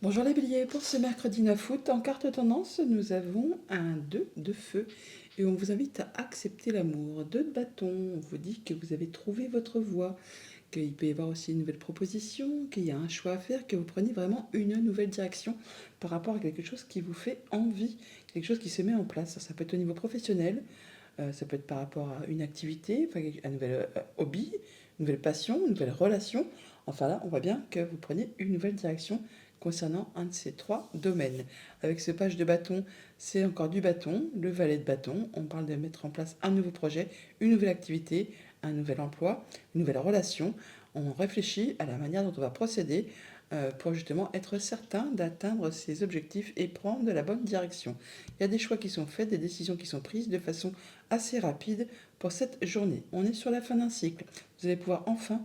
Bonjour les béliers, pour ce mercredi 9 août, en carte tendance, nous avons un 2 de feu et on vous invite à accepter l'amour. 2 de bâton, on vous dit que vous avez trouvé votre voie, qu'il peut y avoir aussi une nouvelle proposition, qu'il y a un choix à faire, que vous preniez vraiment une nouvelle direction par rapport à quelque chose qui vous fait envie, quelque chose qui se met en place. Ça peut être au niveau professionnel, ça peut être par rapport à une activité, enfin, un nouvel hobby, une nouvelle passion, une nouvelle relation. Enfin là, on voit bien que vous prenez une nouvelle direction concernant un de ces trois domaines. Avec ce page de bâton, c'est encore du bâton, le valet de bâton. On parle de mettre en place un nouveau projet, une nouvelle activité, un nouvel emploi, une nouvelle relation. On réfléchit à la manière dont on va procéder pour justement être certain d'atteindre ses objectifs et prendre de la bonne direction. Il y a des choix qui sont faits, des décisions qui sont prises de façon assez rapide pour cette journée. On est sur la fin d'un cycle. Vous allez pouvoir enfin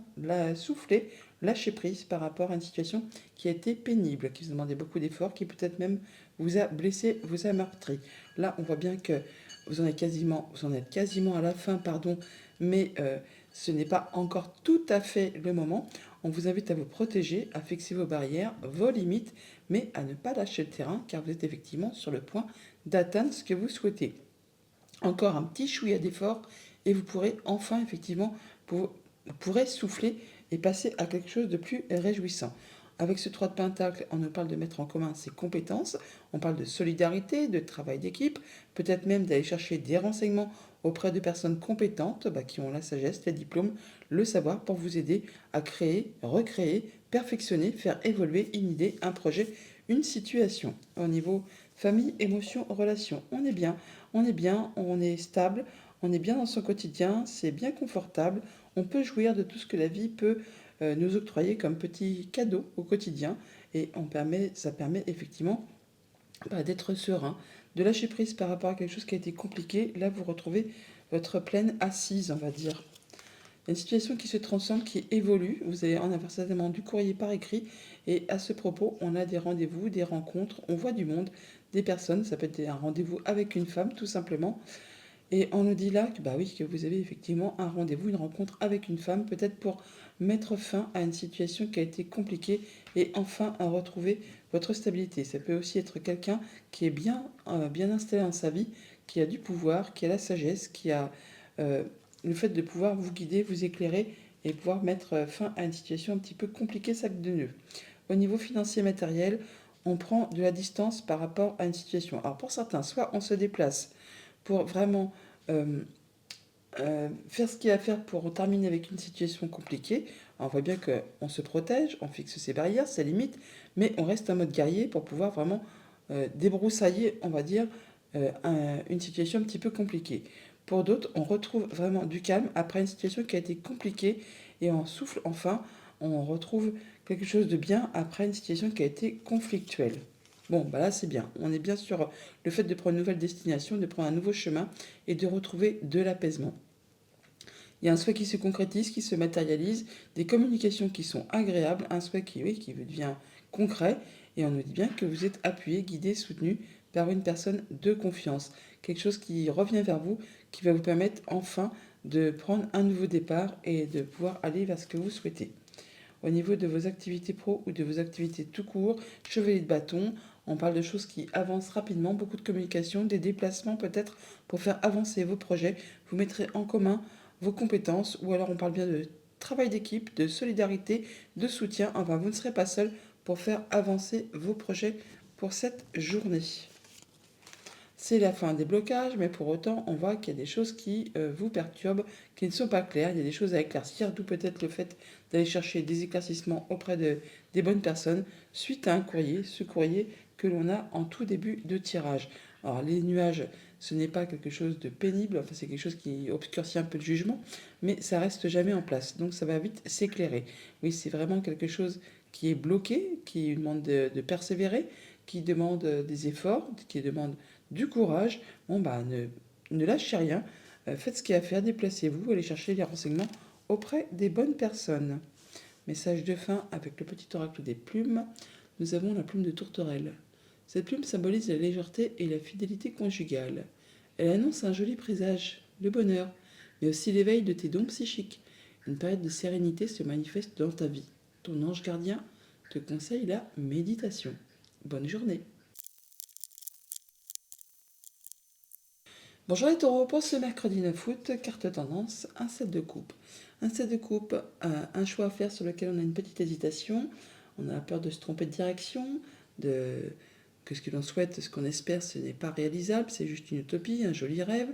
souffler, lâcher prise par rapport à une situation qui a été pénible, qui vous a demandé beaucoup d'efforts, qui peut-être même vous a blessé, vous a meurtri. Là, on voit bien que vous en êtes quasiment à la fin, pardon, mais ce n'est pas encore tout à fait le moment. On vous invite à vous protéger, à fixer vos barrières, vos limites, mais à ne pas lâcher le terrain, car vous êtes effectivement sur le point d'atteindre ce que vous souhaitez. Encore un petit chouïa d'effort et vous pourrez enfin effectivement vous pourrez souffler et passer à quelque chose de plus réjouissant. Avec ce 3 de Pentacle, on nous parle de mettre en commun ses compétences, on parle de solidarité, de travail d'équipe, peut-être même d'aller chercher des renseignements auprès de personnes compétentes qui ont la sagesse, les diplômes, le savoir pour vous aider à créer, recréer, perfectionner, faire évoluer une idée, un projet, une situation. Au niveau famille, émotion, relation, on est stable, on est bien dans son quotidien, c'est bien confortable, on peut jouir de tout ce que la vie peut nous octroyer comme petit cadeau au quotidien et ça permet effectivement d'être serein, de lâcher prise par rapport à quelque chose qui a été compliqué. Là, vous retrouvez votre pleine assise, on va dire. Une situation qui se transforme, qui évolue. Vous allez en avoir certainement du courrier par écrit. Et à ce propos, on a des rendez-vous, des rencontres, on voit du monde, des personnes. Ça peut être un rendez-vous avec une femme, tout simplement. Et on nous dit là que, bah oui, que vous avez effectivement un rendez-vous, une rencontre avec une femme, peut-être pour mettre fin à une situation qui a été compliquée et enfin à retrouver votre stabilité. Ça peut aussi être quelqu'un qui est bien installé dans sa vie, qui a du pouvoir, qui a la sagesse, qui a euh, le fait de pouvoir vous guider, vous éclairer et pouvoir mettre fin à une situation un petit peu compliquée, sac de nœuds. Au niveau financier matériel, on prend de la distance par rapport à une situation. Alors pour certains, soit on se déplace pour vraiment euh, faire ce qu'il y a à faire pour terminer avec une situation compliquée. Alors, on voit bien qu'on se protège, on fixe ses barrières, ses limites, mais on reste en mode guerrier pour pouvoir vraiment débroussailler, on va dire, une situation un petit peu compliquée. Pour d'autres, on retrouve vraiment du calme après une situation qui a été compliquée et on souffle enfin, on retrouve quelque chose de bien après une situation qui a été conflictuelle. Bon, bah là c'est bien. On est bien sur le fait de prendre une nouvelle destination, de prendre un nouveau chemin et de retrouver de l'apaisement. Il y a un souhait qui se concrétise, qui se matérialise, des communications qui sont agréables, un souhait qui devient concret, et on nous dit bien que vous êtes appuyé, guidé, soutenu par une personne de confiance. Quelque chose qui revient vers vous, qui va vous permettre enfin de prendre un nouveau départ et de pouvoir aller vers ce que vous souhaitez. Au niveau de vos activités pro ou de vos activités tout court, chevalier de bâton, on parle de choses qui avancent rapidement, beaucoup de communication, des déplacements peut-être pour faire avancer vos projets. Vous mettrez en commun vos compétences ou alors on parle bien de travail d'équipe, de solidarité, de soutien. Enfin, vous ne serez pas seul pour faire avancer vos projets pour cette journée. C'est la fin des blocages, mais pour autant, on voit qu'il y a des choses qui vous perturbent, qui ne sont pas claires. Il y a des choses à éclaircir, d'où peut-être le fait d'aller chercher des éclaircissements auprès des bonnes personnes suite à un courrier, ce courrier que l'on a en tout début de tirage. Alors, les nuages, ce n'est pas quelque chose de pénible, enfin, c'est quelque chose qui obscurcit un peu le jugement, mais ça reste jamais en place, donc ça va vite s'éclairer. Oui, c'est vraiment quelque chose qui est bloqué, qui demande de persévérer, qui demande des efforts, qui demande du courage. Bon, ne lâchez rien, faites ce qu'il y a à faire, déplacez-vous, allez chercher les renseignements auprès des bonnes personnes. Message de fin avec le petit oracle des plumes. Nous avons la plume de tourterelle. Cette plume symbolise la légèreté et la fidélité conjugale. Elle annonce un joli présage, le bonheur, mais aussi l'éveil de tes dons psychiques. Une période de sérénité se manifeste dans ta vie. Ton ange gardien te conseille la méditation. Bonne journée. Bonjour les taureaux, pour ce mercredi 9 août, carte tendance, un 7 de coupe. Un 7 de coupe, un choix à faire sur lequel on a une petite hésitation, on a peur de se tromper de direction, que ce que l'on souhaite, ce qu'on espère, ce n'est pas réalisable, c'est juste une utopie, un joli rêve.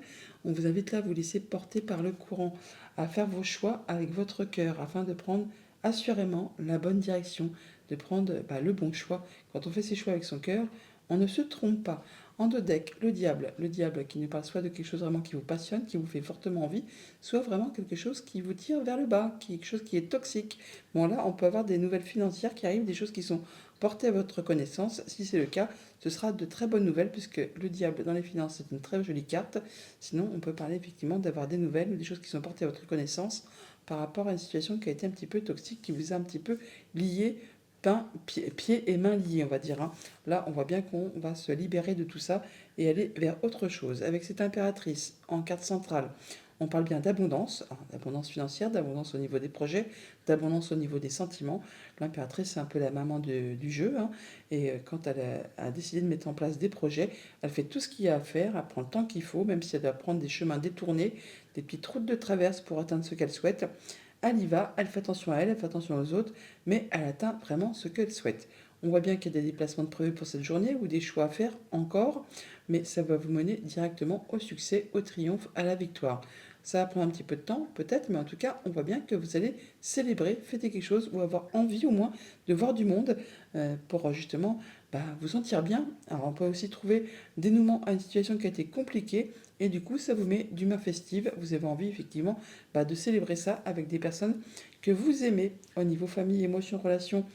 On vous invite là à vous laisser porter par le courant, à faire vos choix avec votre cœur afin de prendre assurément la bonne direction, de prendre le bon choix. Quand on fait ses choix avec son cœur, on ne se trompe pas. En deux decks, le diable qui nous parle soit de quelque chose vraiment qui vous passionne, qui vous fait fortement envie, soit vraiment quelque chose qui vous tire vers le bas, quelque chose qui est toxique. Bon là, on peut avoir des nouvelles financières qui arrivent, des choses qui sont portées à votre connaissance. Si c'est le cas, ce sera de très bonnes nouvelles puisque le diable dans les finances, c'est une très jolie carte. Sinon, on peut parler effectivement d'avoir des nouvelles ou des choses qui sont portées à votre connaissance par rapport à une situation qui a été un petit peu toxique, qui vous a un petit peu lié pieds et mains liés, on va dire. Là, on voit bien qu'on va se libérer de tout ça et aller vers autre chose. Avec cette impératrice en carte centrale, on parle bien d'abondance, d'abondance financière, d'abondance au niveau des projets, d'abondance au niveau des sentiments. L'impératrice, c'est un peu la maman du jeu. Et quand elle a décidé de mettre en place des projets, elle fait tout ce qu'il y a à faire, elle prend le temps qu'il faut, même si elle doit prendre des chemins détournés, des petites routes de traverse pour atteindre ce qu'elle souhaite. Elle y va, elle fait attention à elle, elle fait attention aux autres, mais elle atteint vraiment ce qu'elle souhaite. On voit bien qu'il y a des déplacements de prévus pour cette journée ou des choix à faire encore, mais ça va vous mener directement au succès, au triomphe, à la victoire. Ça va prendre un petit peu de temps, peut-être, mais en tout cas, on voit bien que vous allez célébrer, fêter quelque chose ou avoir envie au moins de voir du monde pour justement vous sentir bien. Alors, on peut aussi trouver dénouement à une situation qui a été compliquée et du coup, ça vous met d'humeur festive. Vous avez envie effectivement de célébrer ça avec des personnes que vous aimez au niveau famille, émotion, relation.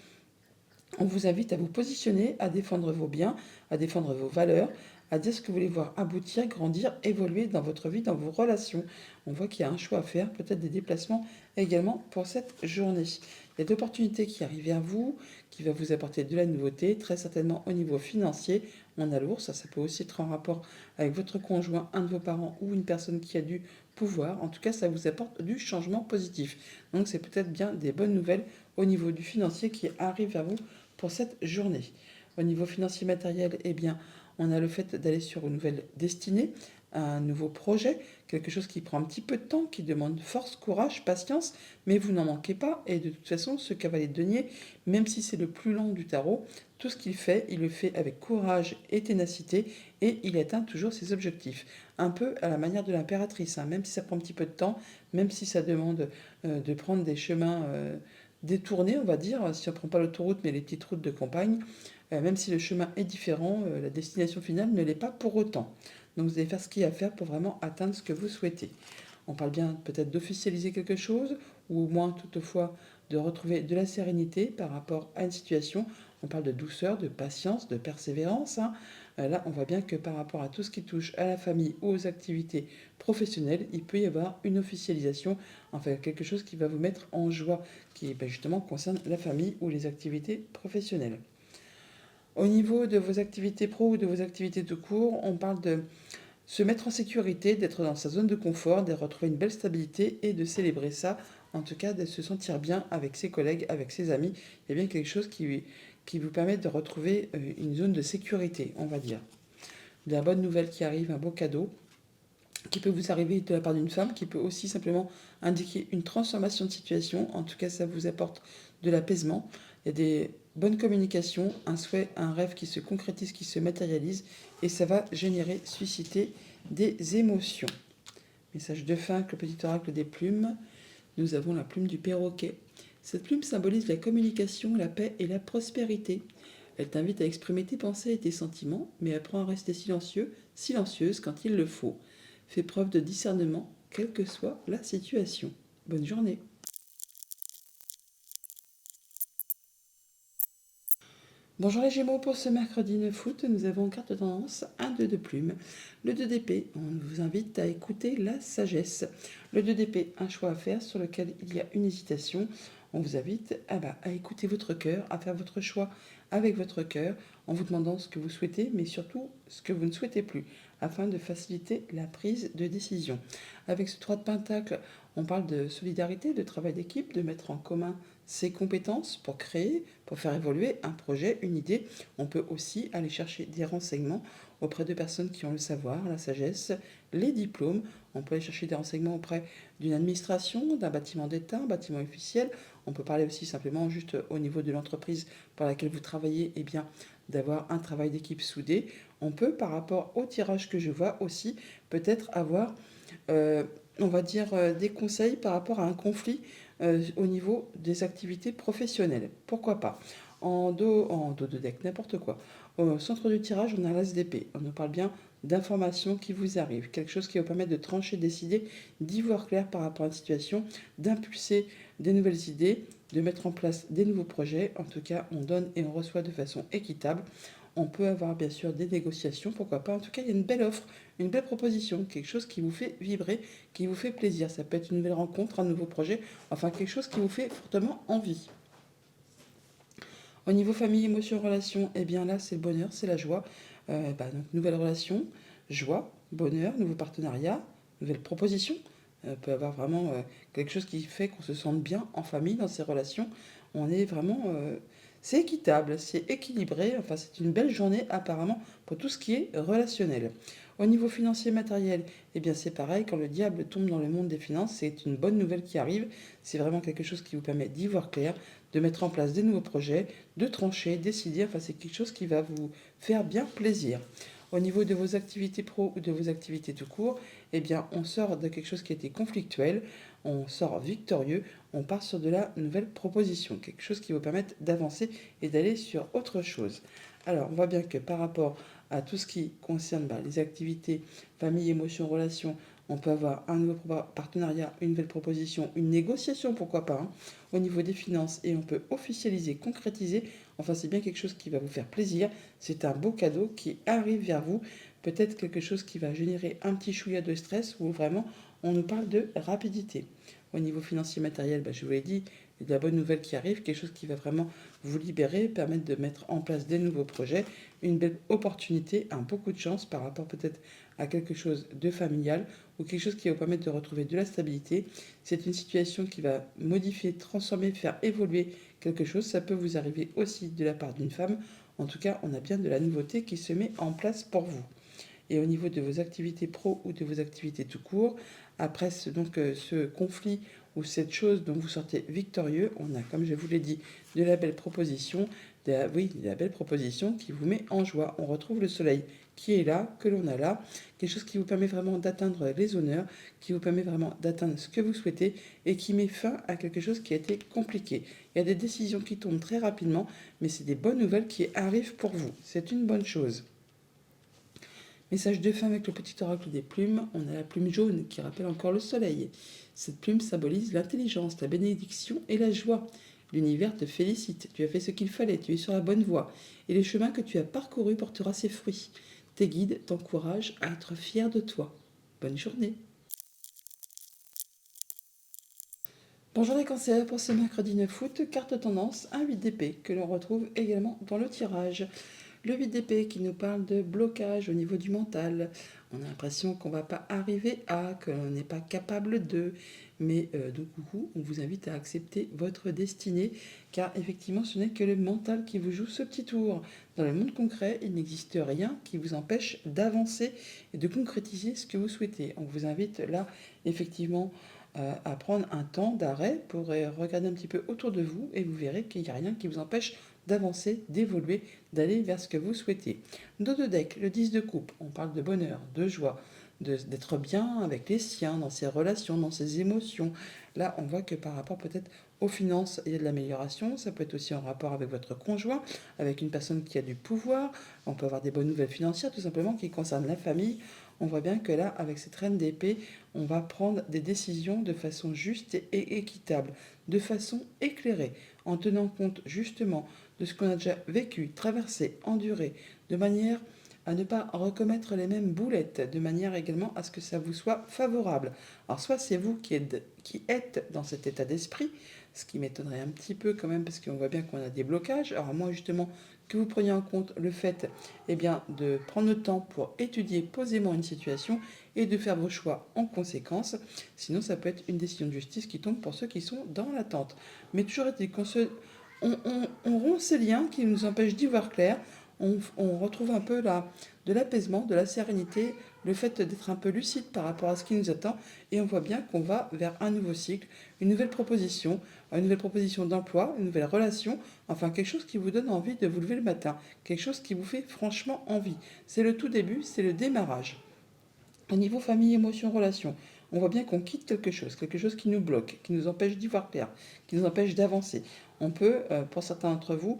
On vous invite à vous positionner, à défendre vos biens, à défendre vos valeurs, à dire ce que vous voulez voir aboutir, grandir, évoluer dans votre vie, dans vos relations. On voit qu'il y a un choix à faire, peut-être des déplacements également pour cette journée. Il y a d'opportunités qui arrivent vers vous, qui va vous apporter de la nouveauté, très certainement au niveau financier. On a l'ours, ça peut aussi être en rapport avec votre conjoint, un de vos parents ou une personne qui a du pouvoir. En tout cas, ça vous apporte du changement positif. Donc c'est peut-être bien des bonnes nouvelles au niveau du financier qui arrivent vers vous pour cette journée. Au niveau financier matériel, eh bien, on a le fait d'aller sur une nouvelle destinée, un nouveau projet, quelque chose qui prend un petit peu de temps, qui demande force, courage, patience, mais vous n'en manquez pas. Et de toute façon, ce cavalier de denier, même si c'est le plus long du tarot, tout ce qu'il fait, il le fait avec courage et ténacité, et il atteint toujours ses objectifs. Un peu à la manière de l'impératrice, même si ça prend un petit peu de temps, même si ça demande de prendre des chemins détournés, on va dire, si on ne prend pas l'autoroute, mais les petites routes de campagne, même si le chemin est différent, la destination finale ne l'est pas pour autant. Donc vous allez faire ce qu'il y a à faire pour vraiment atteindre ce que vous souhaitez. On parle bien peut-être d'officialiser quelque chose, ou au moins toutefois de retrouver de la sérénité par rapport à une situation. On parle de douceur, de patience, de persévérance. Là, on voit bien que par rapport à tout ce qui touche à la famille ou aux activités professionnelles, il peut y avoir une officialisation, enfin quelque chose qui va vous mettre en joie, qui justement concerne la famille ou les activités professionnelles. Au niveau de vos activités pro ou de vos activités de cours, on parle de se mettre en sécurité, d'être dans sa zone de confort, de retrouver une belle stabilité et de célébrer ça, en tout cas de se sentir bien avec ses collègues, avec ses amis. Il y a bien quelque chose qui vous permet de retrouver une zone de sécurité, on va dire. De la bonne nouvelle qui arrive, un beau cadeau, qui peut vous arriver de la part d'une femme, qui peut aussi simplement indiquer une transformation de situation. En tout cas, ça vous apporte de l'apaisement. Il y a des bonnes communications, un souhait, un rêve qui se concrétise, qui se matérialise, et ça va générer, susciter des émotions. Message de fin avec le petit oracle des plumes. Nous avons la plume du perroquet. Cette plume symbolise la communication, la paix et la prospérité. Elle t'invite à exprimer tes pensées et tes sentiments, mais apprends à rester silencieux, silencieuse quand il le faut. Fais preuve de discernement, quelle que soit la situation. Bonne journée. Bonjour les Gémeaux, pour ce mercredi 9 août, nous avons en carte de tendance un 2 de plume. Le 2 d'épée, on vous invite à écouter la sagesse. Le 2 d'épée, un choix à faire sur lequel il y a une hésitation. On vous invite à écouter votre cœur, à faire votre choix avec votre cœur, en vous demandant ce que vous souhaitez, mais surtout ce que vous ne souhaitez plus. afin de faciliter la prise de décision. Avec ce 3 de Pentacle, on parle de solidarité, de travail d'équipe, de mettre en commun ses compétences pour créer, pour faire évoluer un projet, une idée. On peut aussi aller chercher des renseignements auprès de personnes qui ont le savoir, la sagesse, les diplômes. On peut aller chercher des renseignements auprès d'une administration, d'un bâtiment d'État, un bâtiment officiel. On peut parler aussi simplement juste au niveau de l'entreprise pour laquelle vous travaillez, eh bien, d'avoir un travail d'équipe soudé. On peut, par rapport au tirage que je vois aussi, peut-être avoir, euh, on va dire, des conseils par rapport à un conflit au niveau des activités professionnelles. Pourquoi pas? En dos de deck, n'importe quoi. Au centre du tirage, on a l'ASDP. On nous parle bien d'informations qui vous arrivent, quelque chose qui va vous permettre de trancher, décider, d'y voir clair par rapport à une situation, d'impulser des nouvelles idées, de mettre en place des nouveaux projets. En tout cas, on donne et on reçoit de façon équitable. On peut avoir bien sûr des négociations, pourquoi pas. En tout cas, il y a une belle offre, une belle proposition, quelque chose qui vous fait vibrer, qui vous fait plaisir. Ça peut être une nouvelle rencontre, un nouveau projet, enfin quelque chose qui vous fait fortement envie. Au niveau famille, émotion, relation, eh bien là, c'est le bonheur, c'est la joie. Donc, nouvelle relation, joie, bonheur, nouveau partenariat, nouvelle proposition. On peut avoir vraiment quelque chose qui fait qu'on se sente bien en famille, dans ses relations. On est vraiment... c'est équitable, c'est équilibré. Enfin, c'est une belle journée apparemment pour tout ce qui est relationnel. Au niveau financier matériel, eh bien c'est pareil, quand le diable tombe dans le monde des finances, c'est une bonne nouvelle qui arrive. C'est vraiment quelque chose qui vous permet d'y voir clair, de mettre en place des nouveaux projets, de trancher, décider. Enfin, c'est quelque chose qui va vous faire bien plaisir. Au niveau de vos activités pro ou de vos activités tout court, eh bien, on sort de quelque chose qui était conflictuel, on sort victorieux, on part sur de la nouvelle proposition, quelque chose qui vous permette d'avancer et d'aller sur autre chose. Alors, on voit bien que par rapport à tout ce qui concerne les activités, famille, émotions, relations, on peut avoir un nouveau partenariat, une nouvelle proposition, une négociation, pourquoi pas, hein, au niveau des finances, et on peut officialiser, concrétiser. Enfin, c'est bien quelque chose qui va vous faire plaisir. C'est un beau cadeau qui arrive vers vous. Peut-être quelque chose qui va générer un petit chouïa de stress ou vraiment on nous parle de rapidité. Au niveau financier matériel, je vous l'ai dit, il y a de la bonne nouvelle qui arrive, quelque chose qui va vraiment vous libérer, permettre de mettre en place des nouveaux projets, une belle opportunité, un beaucoup de chance par rapport peut-être à quelque chose de familial ou quelque chose qui va vous permettre de retrouver de la stabilité. C'est une situation qui va modifier, transformer, faire évoluer quelque chose. Ça peut vous arriver aussi de la part d'une femme. En tout cas, on a bien de la nouveauté qui se met en place pour vous. Et au niveau de vos activités pro ou de vos activités tout court, après ce conflit ou cette chose dont vous sortez victorieux, on a, comme je vous l'ai dit, de la belle proposition, de la belle proposition qui vous met en joie. On retrouve le soleil qui est là, que l'on a là, quelque chose qui vous permet vraiment d'atteindre les honneurs, qui vous permet vraiment d'atteindre ce que vous souhaitez et qui met fin à quelque chose qui a été compliqué. Il y a des décisions qui tombent très rapidement, mais c'est des bonnes nouvelles qui arrivent pour vous. C'est une bonne chose. Message de fin avec le petit oracle des plumes. On a la plume jaune qui rappelle encore le soleil. Cette plume symbolise l'intelligence, la bénédiction et la joie. L'univers te félicite. Tu as fait ce qu'il fallait. Tu es sur la bonne voie. Et le chemin que tu as parcouru portera ses fruits. Tes guides t'encouragent à être fier de toi. Bonne journée. Bonjour les cancers, pour ce mercredi 9 août, carte tendance, un 8 d'épée que l'on retrouve également dans le tirage. Le 8 d'épée qui nous parle de blocage au niveau du mental. On a l'impression qu'on ne va pas arriver à, qu'on n'est pas capable de. Mais donc, coucou, on vous invite à accepter votre destinée, car effectivement, ce n'est que le mental qui vous joue ce petit tour. Dans le monde concret, il n'existe rien qui vous empêche d'avancer et de concrétiser ce que vous souhaitez. On vous invite là, effectivement, à prendre un temps d'arrêt pour regarder un petit peu autour de vous et vous verrez qu'il n'y a rien qui vous empêche d'avancer, d'évoluer, d'aller vers ce que vous souhaitez. Dos de deck, le 10 de coupe, on parle de bonheur, de joie, d'être bien avec les siens, dans ses relations, dans ses émotions. Là, on voit que par rapport peut-être aux finances, il y a de l'amélioration. Ça peut être aussi en rapport avec votre conjoint, avec une personne qui a du pouvoir. On peut avoir des bonnes nouvelles financières, tout simplement, qui concernent la famille. On voit bien que là, avec cette reine d'épée, on va prendre des décisions de façon juste et équitable, de façon éclairée, en tenant compte justement de ce qu'on a déjà vécu, traversé, enduré, de manière à ne pas recommettre les mêmes boulettes, de manière également à ce que ça vous soit favorable. Alors soit c'est vous qui êtes dans cet état d'esprit, ce qui m'étonnerait un petit peu quand même, parce qu'on voit bien qu'on a des blocages. Alors moi justement, que vous preniez en compte le fait de prendre le temps pour étudier posément une situation et de faire vos choix en conséquence. Sinon, ça peut être une décision de justice qui tombe pour ceux qui sont dans l'attente. Mais toujours est-il on rompt ces liens qui nous empêchent d'y voir clair. On retrouve un peu de l'apaisement, de la sérénité, le fait d'être un peu lucide par rapport à ce qui nous attend. Et on voit bien qu'on va vers un nouveau cycle, une nouvelle proposition d'emploi, une nouvelle relation, enfin quelque chose qui vous donne envie de vous lever le matin, quelque chose qui vous fait franchement envie. C'est le tout début, c'est le démarrage. Au niveau famille, émotion, relation, on voit bien qu'on quitte quelque chose qui nous bloque, qui nous empêche d'y voir clair, qui nous empêche d'avancer. On peut, pour certains d'entre vous,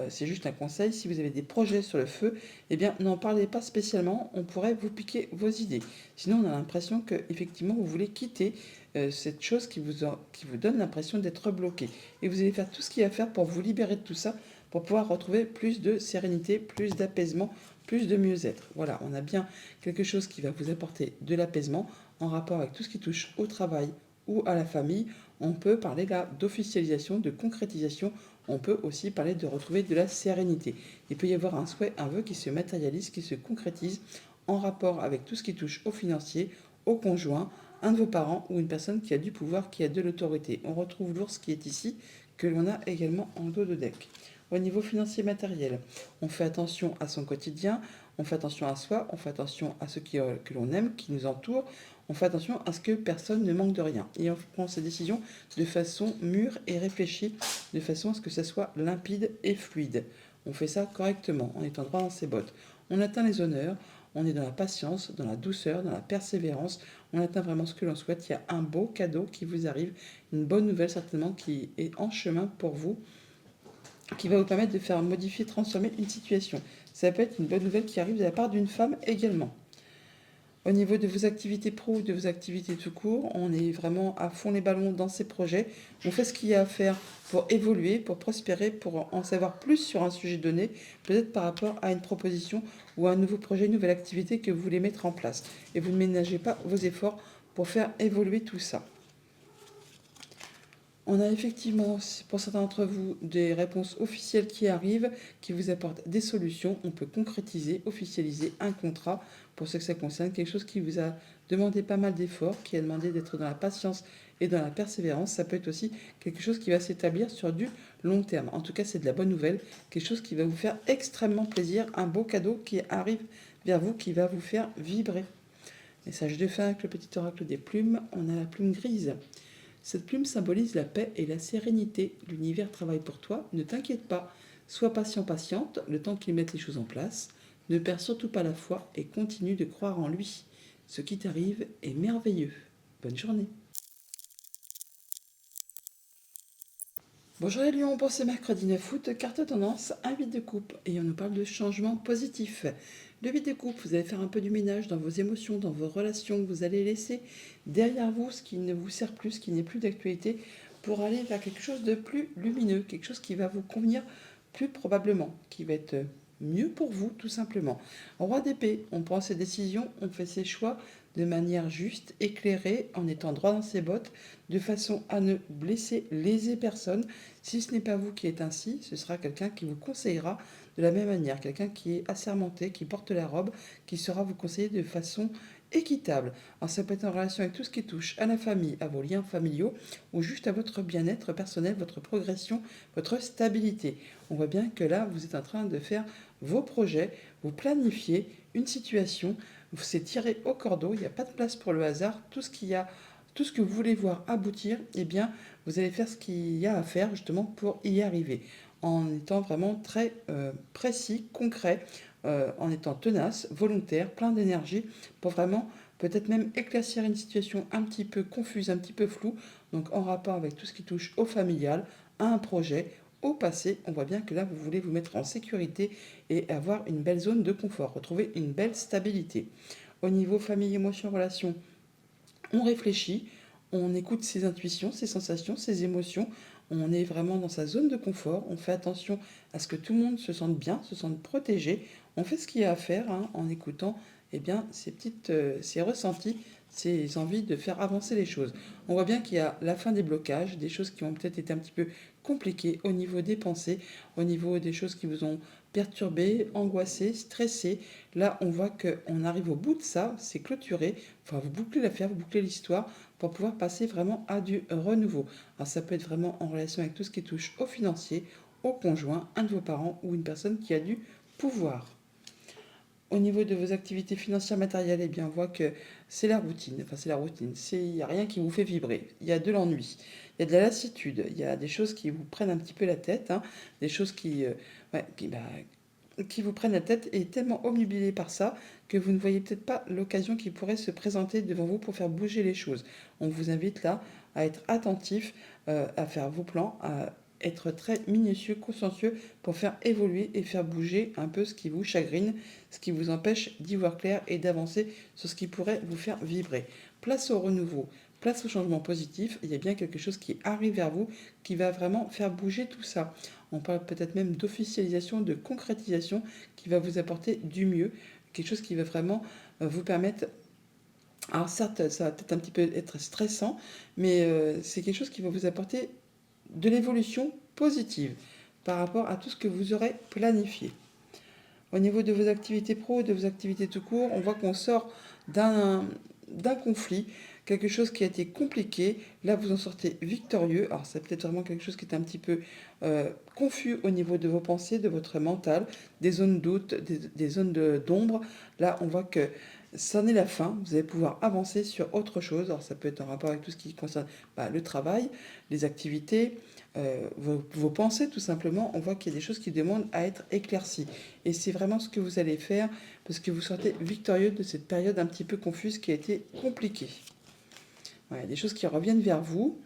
c'est juste un conseil, si vous avez des projets sur le feu, eh bien n'en parlez pas spécialement, on pourrait vous piquer vos idées. Sinon on a l'impression que effectivement vous voulez quitter cette chose qui vous donne l'impression d'être bloqué. Et vous allez faire tout ce qu'il y a à faire pour vous libérer de tout ça, pour pouvoir retrouver plus de sérénité, plus d'apaisement, plus de mieux-être. Voilà, on a bien quelque chose qui va vous apporter de l'apaisement en rapport avec tout ce qui touche au travail ou à la famille. On peut parler là d'officialisation, de concrétisation. On peut aussi parler de retrouver de la sérénité. Il peut y avoir un souhait, un vœu qui se matérialise, qui se concrétise en rapport avec tout ce qui touche au financier, au conjoint, un de vos parents ou une personne qui a du pouvoir, qui a de l'autorité. On retrouve l'ours qui est ici, que l'on a également en dos de deck. Au niveau financier matériel, on fait attention à son quotidien, on fait attention à soi, on fait attention à ceux que l'on aime, qui nous entourent, on fait attention à ce que personne ne manque de rien. Et on prend ses décisions de façon mûre et réfléchie, de façon à ce que ça soit limpide et fluide. On fait ça correctement, en étant droit dans ses bottes. On atteint les honneurs, on est dans la patience, dans la douceur, dans la persévérance. On atteint vraiment ce que l'on souhaite. Il y a un beau cadeau qui vous arrive, une bonne nouvelle certainement qui est en chemin pour vous, qui va vous permettre de faire modifier, transformer une situation. Ça peut être une bonne nouvelle qui arrive de la part d'une femme également. Au niveau de vos activités pro ou de vos activités tout court, on est vraiment à fond les ballons dans ces projets. On fait ce qu'il y a à faire pour évoluer, pour prospérer, pour en savoir plus sur un sujet donné, peut-être par rapport à une proposition ou à un nouveau projet, une nouvelle activité que vous voulez mettre en place. Et vous ne ménagez pas vos efforts pour faire évoluer tout ça. On a effectivement, pour certains d'entre vous, des réponses officielles qui arrivent, qui vous apportent des solutions. On peut concrétiser, officialiser un contrat pour ce que ça concerne, quelque chose qui vous a demandé pas mal d'efforts, qui a demandé d'être dans la patience et dans la persévérance. Ça peut être aussi quelque chose qui va s'établir sur du long terme. En tout cas, c'est de la bonne nouvelle, quelque chose qui va vous faire extrêmement plaisir, un beau cadeau qui arrive vers vous, qui va vous faire vibrer. Message de fin avec le petit oracle des plumes, on a la plume grise. Cette plume symbolise la paix et la sérénité. L'univers travaille pour toi, ne t'inquiète pas. Sois patient, patiente, le temps qu'il mette les choses en place. Ne perds surtout pas la foi et continue de croire en lui. Ce qui t'arrive est merveilleux. Bonne journée. Bonjour les lions, pour ce mercredi 9 août, carte tendance, un 8 de coupe, et on nous parle de changement positif. Le 8 de coupe, vous allez faire un peu du ménage dans vos émotions, dans vos relations, vous allez laisser derrière vous ce qui ne vous sert plus, ce qui n'est plus d'actualité, pour aller vers quelque chose de plus lumineux, quelque chose qui va vous convenir plus probablement, qui va être mieux pour vous tout simplement. Roi d'épée, on prend ses décisions, on fait ses choix de manière juste, éclairée, en étant droit dans ses bottes, de façon à ne blesser, léser personne. Si ce n'est pas vous qui êtes ainsi, ce sera quelqu'un qui vous conseillera de la même manière, quelqu'un qui est assermenté, qui porte la robe, qui saura vous conseiller de façon équitable. Alors ça peut être en relation avec tout ce qui touche à la famille, à vos liens familiaux, ou juste à votre bien-être personnel, votre progression, votre stabilité. On voit bien que là, vous êtes en train de faire vos projets, vous planifiez une situation, c'est tiré au cordeau, il n'y a pas de place pour le hasard, tout ce que vous voulez voir aboutir, eh bien, vous allez faire ce qu'il y a à faire justement pour y arriver, en étant vraiment très précis, concret, en étant tenace, volontaire, plein d'énergie, pour vraiment peut-être même éclaircir une situation un petit peu confuse, un petit peu floue, donc en rapport avec tout ce qui touche au familial, à un projet, au passé. On voit bien que là, vous voulez vous mettre en sécurité et avoir une belle zone de confort, retrouver une belle stabilité. Au niveau famille, émotions, relations, on réfléchit, on écoute ses intuitions, ses sensations, ses émotions, on est vraiment dans sa zone de confort, on fait attention à ce que tout le monde se sente bien, se sente protégé, on fait ce qu'il y a à faire en écoutant ces ressentis, ces envies de faire avancer les choses. On voit bien qu'il y a la fin des blocages, des choses qui ont peut-être été un petit peu compliquées au niveau des pensées, au niveau des choses qui vous ont perturbé, angoissé, stressé. Là, on voit qu'on arrive au bout de ça, c'est clôturé. Enfin, vous bouclez l'affaire, vous bouclez l'histoire pour pouvoir passer vraiment à du renouveau. Alors, ça peut être vraiment en relation avec tout ce qui touche au financier, au conjoint, un de vos parents ou une personne qui a du pouvoir. Au niveau de vos activités financières matérielles, eh bien, on voit que c'est la routine. Enfin, c'est la routine. Il n'y a rien qui vous fait vibrer. Il y a de l'ennui. Il y a de la lassitude. Il y a des choses qui vous prennent un petit peu la tête. Hein, des choses ouais, qui vous prennent la tête et tellement obnubilé par ça que vous ne voyez peut-être pas l'occasion qui pourrait se présenter devant vous pour faire bouger les choses. On vous invite là à être attentif, à faire vos plans, à être très minutieux, consciencieux pour faire évoluer et faire bouger un peu ce qui vous chagrine, ce qui vous empêche d'y voir clair et d'avancer sur ce qui pourrait vous faire vibrer. Place au renouveau, place au changement positif, il y a bien quelque chose qui arrive vers vous qui va vraiment faire bouger tout ça. On parle peut-être même d'officialisation, de concrétisation qui va vous apporter du mieux, quelque chose qui va vraiment vous permettre. Alors certes, ça va peut-être un petit peu être stressant, mais c'est quelque chose qui va vous apporter de l'évolution positive par rapport à tout ce que vous aurez planifié. Au niveau de vos activités pro, de vos activités tout court, on voit qu'on sort d'un conflit, quelque chose qui a été compliqué. Là, vous en sortez victorieux. Alors, c'est peut-être vraiment quelque chose qui est un petit peu confus au niveau de vos pensées, de votre mental, des zones de doute, des zones d'ombre. Là, on voit que c'en est la fin. Vous allez pouvoir avancer sur autre chose. Alors, ça peut être en rapport avec tout ce qui concerne le travail, les activités, vos pensées, tout simplement. On voit qu'il y a des choses qui demandent à être éclaircies. Et c'est vraiment ce que vous allez faire parce que vous sortez victorieux de cette période un petit peu confuse qui a été compliquée. Voilà, des choses qui reviennent vers vous,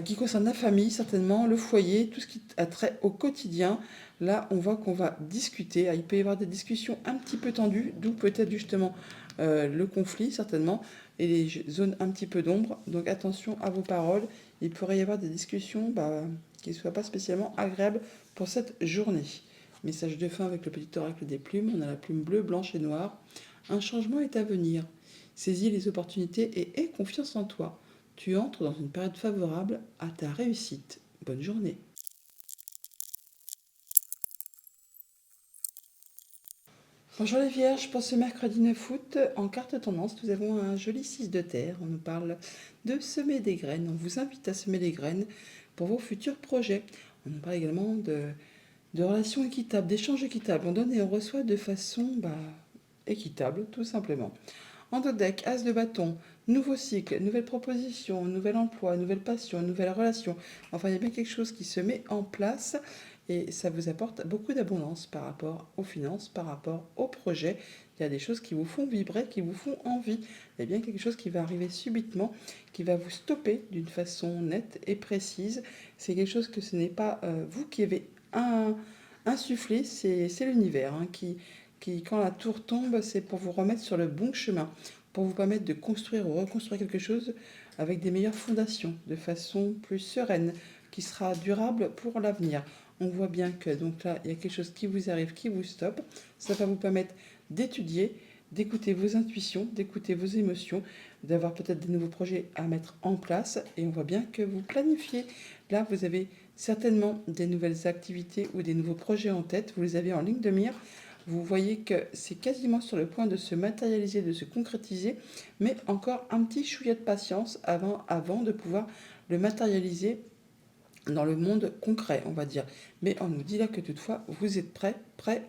qui concernent la famille certainement, le foyer, tout ce qui a trait au quotidien. Là, on voit qu'on va discuter. Il peut y avoir des discussions un petit peu tendues, d'où peut-être justement le conflit certainement, et les zones un petit peu d'ombre. Donc attention à vos paroles. Il pourrait y avoir des discussions qui ne soient pas spécialement agréables pour cette journée. Message de fin avec le petit oracle des plumes. On a la plume bleue, blanche et noire. Un changement est à venir. Saisis les opportunités et aie confiance en toi. Tu entres dans une période favorable à ta réussite. Bonne journée. Bonjour les Vierges, pour ce mercredi 9 août, en carte tendance, nous avons un joli 6 de terre. On nous parle de semer des graines. On vous invite à semer des graines pour vos futurs projets. On nous parle également de relations équitables, d'échanges équitables. On donne et on reçoit de façon équitable, tout simplement. En dos deck, as de bâton, nouveau cycle, nouvelle proposition, nouvel emploi, nouvelle passion, nouvelle relation. Enfin, il y a bien quelque chose qui se met en place et ça vous apporte beaucoup d'abondance par rapport aux finances, par rapport au projet. Il y a des choses qui vous font vibrer, qui vous font envie. Il y a bien quelque chose qui va arriver subitement, qui va vous stopper d'une façon nette et précise. C'est quelque chose que ce n'est pas vous qui avez insufflé, c'est l'univers qui, quand la tour tombe, c'est pour vous remettre sur le bon chemin, pour vous permettre de construire ou reconstruire quelque chose avec des meilleures fondations, de façon plus sereine, qui sera durable pour l'avenir. On voit bien que donc là, il y a quelque chose qui vous arrive, qui vous stoppe. Ça va vous permettre d'étudier, d'écouter vos intuitions, d'écouter vos émotions, d'avoir peut-être des nouveaux projets à mettre en place. Et on voit bien que vous planifiez. Là, vous avez certainement des nouvelles activités ou des nouveaux projets en tête. Vous les avez en ligne de mire. Vous voyez que c'est quasiment sur le point de se matérialiser, de se concrétiser, mais encore un petit chouïa de patience avant de pouvoir le matérialiser dans le monde concret, on va dire. Mais on nous dit là que toutefois, vous êtes prêt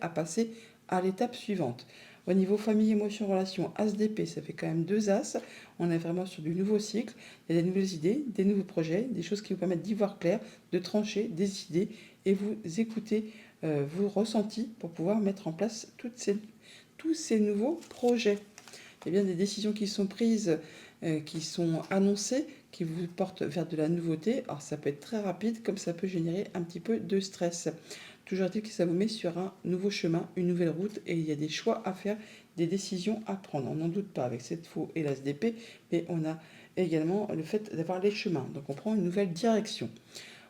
à passer à l'étape suivante. Au niveau famille, émotion, relation, as d'épée, ça fait quand même 2 as. On est vraiment sur du nouveau cycle. Il y a des nouvelles idées, des nouveaux projets, des choses qui vous permettent d'y voir clair, de trancher, décider et vous écouter vos ressentis pour pouvoir mettre en place tous ces nouveaux projets. Il y a bien des décisions qui sont prises, qui sont annoncées, qui vous portent vers de la nouveauté. Alors ça peut être très rapide, comme ça peut générer un petit peu de stress. Toujours est-il que ça vous met sur un nouveau chemin, une nouvelle route, et il y a des choix à faire, des décisions à prendre. On n'en doute pas avec cette faux et l'as d'épée, mais on a également le fait d'avoir les chemins. Donc on prend une nouvelle direction.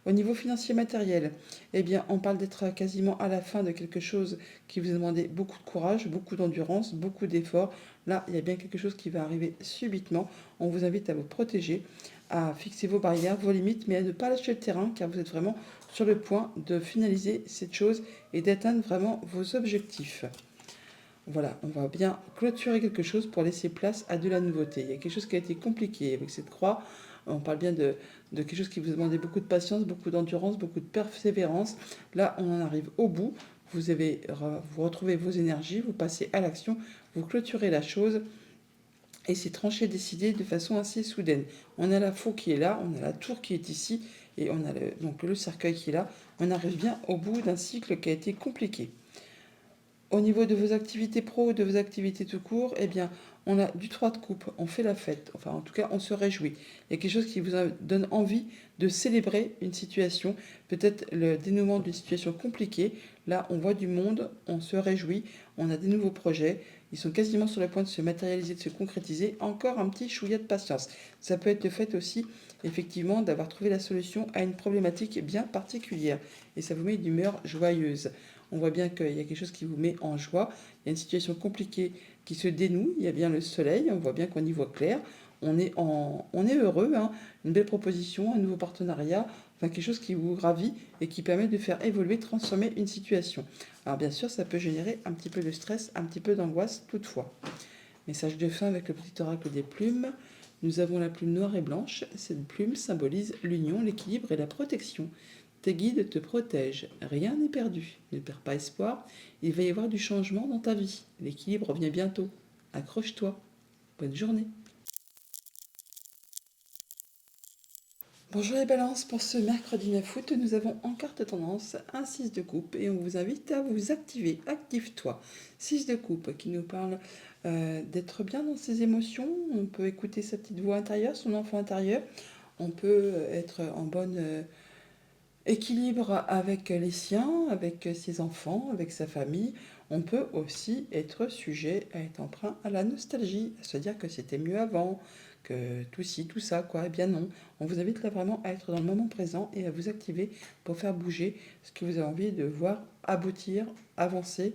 Au niveau financier matériel, eh bien, on parle d'être quasiment à la fin de quelque chose qui vous a demandé beaucoup de courage, beaucoup d'endurance, beaucoup d'efforts. Là, il y a bien quelque chose qui va arriver subitement. On vous invite à vous protéger, à fixer vos barrières, vos limites, mais à ne pas lâcher le terrain car vous êtes vraiment sur le point de finaliser cette chose et d'atteindre vraiment vos objectifs. Voilà, on va bien clôturer quelque chose pour laisser place à de la nouveauté. Il y a quelque chose qui a été compliqué avec cette croix. On parle bien de quelque chose qui vous demandait beaucoup de patience, beaucoup d'endurance, beaucoup de persévérance. Là, on en arrive au bout. Vous retrouvez vos énergies, vous passez à l'action, vous clôturez la chose et c'est tranché, décidé de façon assez soudaine. On a la faux qui est là, on a la tour qui est ici et on a donc le cercueil qui est là. On arrive bien au bout d'un cycle qui a été compliqué. Au niveau de vos activités pro, de vos activités tout court, eh bien, on a du 3 de coupe, on fait la fête, enfin en tout cas on se réjouit. Il y a quelque chose qui vous donne envie de célébrer une situation, peut-être le dénouement d'une situation compliquée. Là, on voit du monde, on se réjouit, on a des nouveaux projets, ils sont quasiment sur le point de se matérialiser, de se concrétiser. Encore un petit chouïa de patience. Ça peut être le fait aussi, effectivement, d'avoir trouvé la solution à une problématique bien particulière. Et ça vous met d'humeur joyeuse. On voit bien qu'il y a quelque chose qui vous met en joie. Il y a une situation compliquée qui se dénoue. Il y a bien le soleil. On voit bien qu'on y voit clair. On est heureux. Hein. Une belle proposition, un nouveau partenariat. Enfin, quelque chose qui vous ravit et qui permet de faire évoluer, transformer une situation. Alors bien sûr, ça peut générer un petit peu de stress, un petit peu d'angoisse toutefois. Message de fin avec le petit oracle des plumes. Nous avons la plume noire et blanche. Cette plume symbolise l'union, l'équilibre et la protection. Tes guides te protègent. Rien n'est perdu. Ne perds pas espoir. Il va y avoir du changement dans ta vie. L'équilibre revient bientôt. Accroche-toi. Bonne journée. Bonjour les balances, pour ce mercredi 9 août, nous avons en carte tendance un 6 de coupe et on vous invite à vous activer. Active-toi. 6 de coupe qui nous parle d'être bien dans ses émotions. On peut écouter sa petite voix intérieure, son enfant intérieur. On peut être en bonne équilibre avec les siens, avec ses enfants, avec sa famille. On peut aussi être sujet à être emprunt à la nostalgie, à se dire que c'était mieux avant, que tout ci, tout ça, quoi. Eh bien non, on vous invite là vraiment à être dans le moment présent et à vous activer pour faire bouger ce que vous avez envie de voir aboutir, avancer,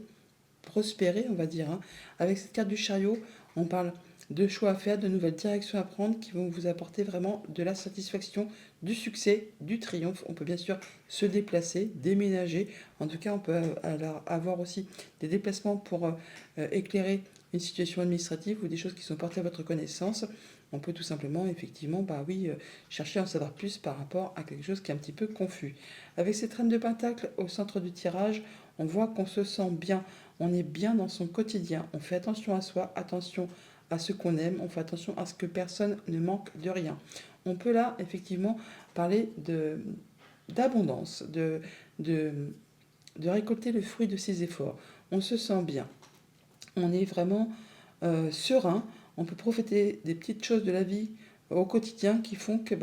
prospérer, on va dire. Hein. Avec cette carte du chariot, on parle de choix à faire, de nouvelles directions à prendre qui vont vous apporter vraiment de la satisfaction, du succès, du triomphe. On peut bien sûr se déplacer, déménager. En tout cas, on peut alors avoir aussi des déplacements pour éclairer une situation administrative ou des choses qui sont portées à votre connaissance. On peut tout simplement, effectivement, chercher à en savoir plus par rapport à quelque chose qui est un petit peu confus. Avec cette reine de pentacle au centre du tirage, on voit qu'on se sent bien, on est bien dans son quotidien, on fait attention à soi, attention à ce qu'on aime, on fait attention à ce que personne ne manque de rien. On peut là, effectivement, parler d'abondance, de, de récolter le fruit de ses efforts. On se sent bien, on est vraiment serein, on peut profiter des petites choses de la vie au quotidien qui font que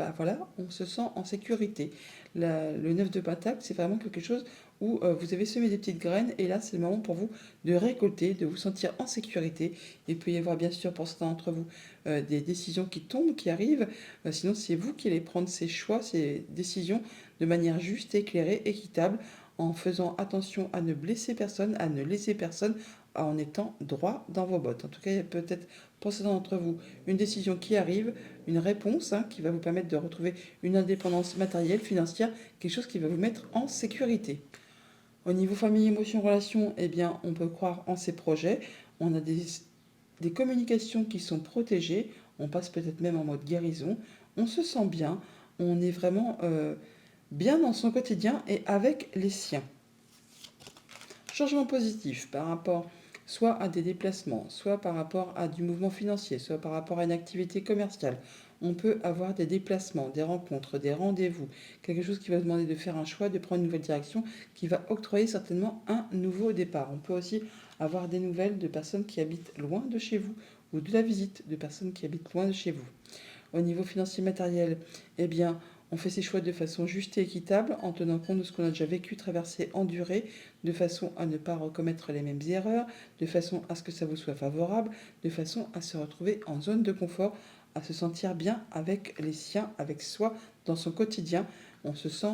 on se sent en sécurité. Le 9 de pentacle, c'est vraiment quelque chose où vous avez semé des petites graines et là c'est le moment pour vous de récolter, de vous sentir en sécurité. Il peut y avoir bien sûr pour certains d'entre vous des décisions qui tombent, qui arrivent, sinon c'est vous qui allez prendre ces choix, ces décisions de manière juste, éclairée, équitable, en faisant attention à ne blesser personne, à ne léser personne, en étant droit dans vos bottes. En tout cas, il y a peut-être pour certains d'entre vous une décision qui arrive, une réponse qui va vous permettre de retrouver une indépendance matérielle, financière, quelque chose qui va vous mettre en sécurité. Au niveau famille, émotion, relation, eh bien, on peut croire en ses projets. On a des communications qui sont protégées. On passe peut-être même en mode guérison. On se sent bien. On est vraiment bien dans son quotidien et avec les siens. Changement positif par rapport soit à des déplacements, soit par rapport à du mouvement financier, soit par rapport à une activité commerciale. On peut avoir des déplacements, des rencontres, des rendez-vous, quelque chose qui va demander de faire un choix, de prendre une nouvelle direction, qui va octroyer certainement un nouveau départ. On peut aussi avoir des nouvelles de personnes qui habitent loin de chez vous ou de la visite de personnes qui habitent loin de chez vous. Au niveau financier matériel, eh bien, on fait ses choix de façon juste et équitable, en tenant compte de ce qu'on a déjà vécu, traversé, enduré, de façon à ne pas recommettre les mêmes erreurs, de façon à ce que ça vous soit favorable, de façon à se retrouver en zone de confort, à se sentir bien avec les siens, avec soi, dans son quotidien. On se sent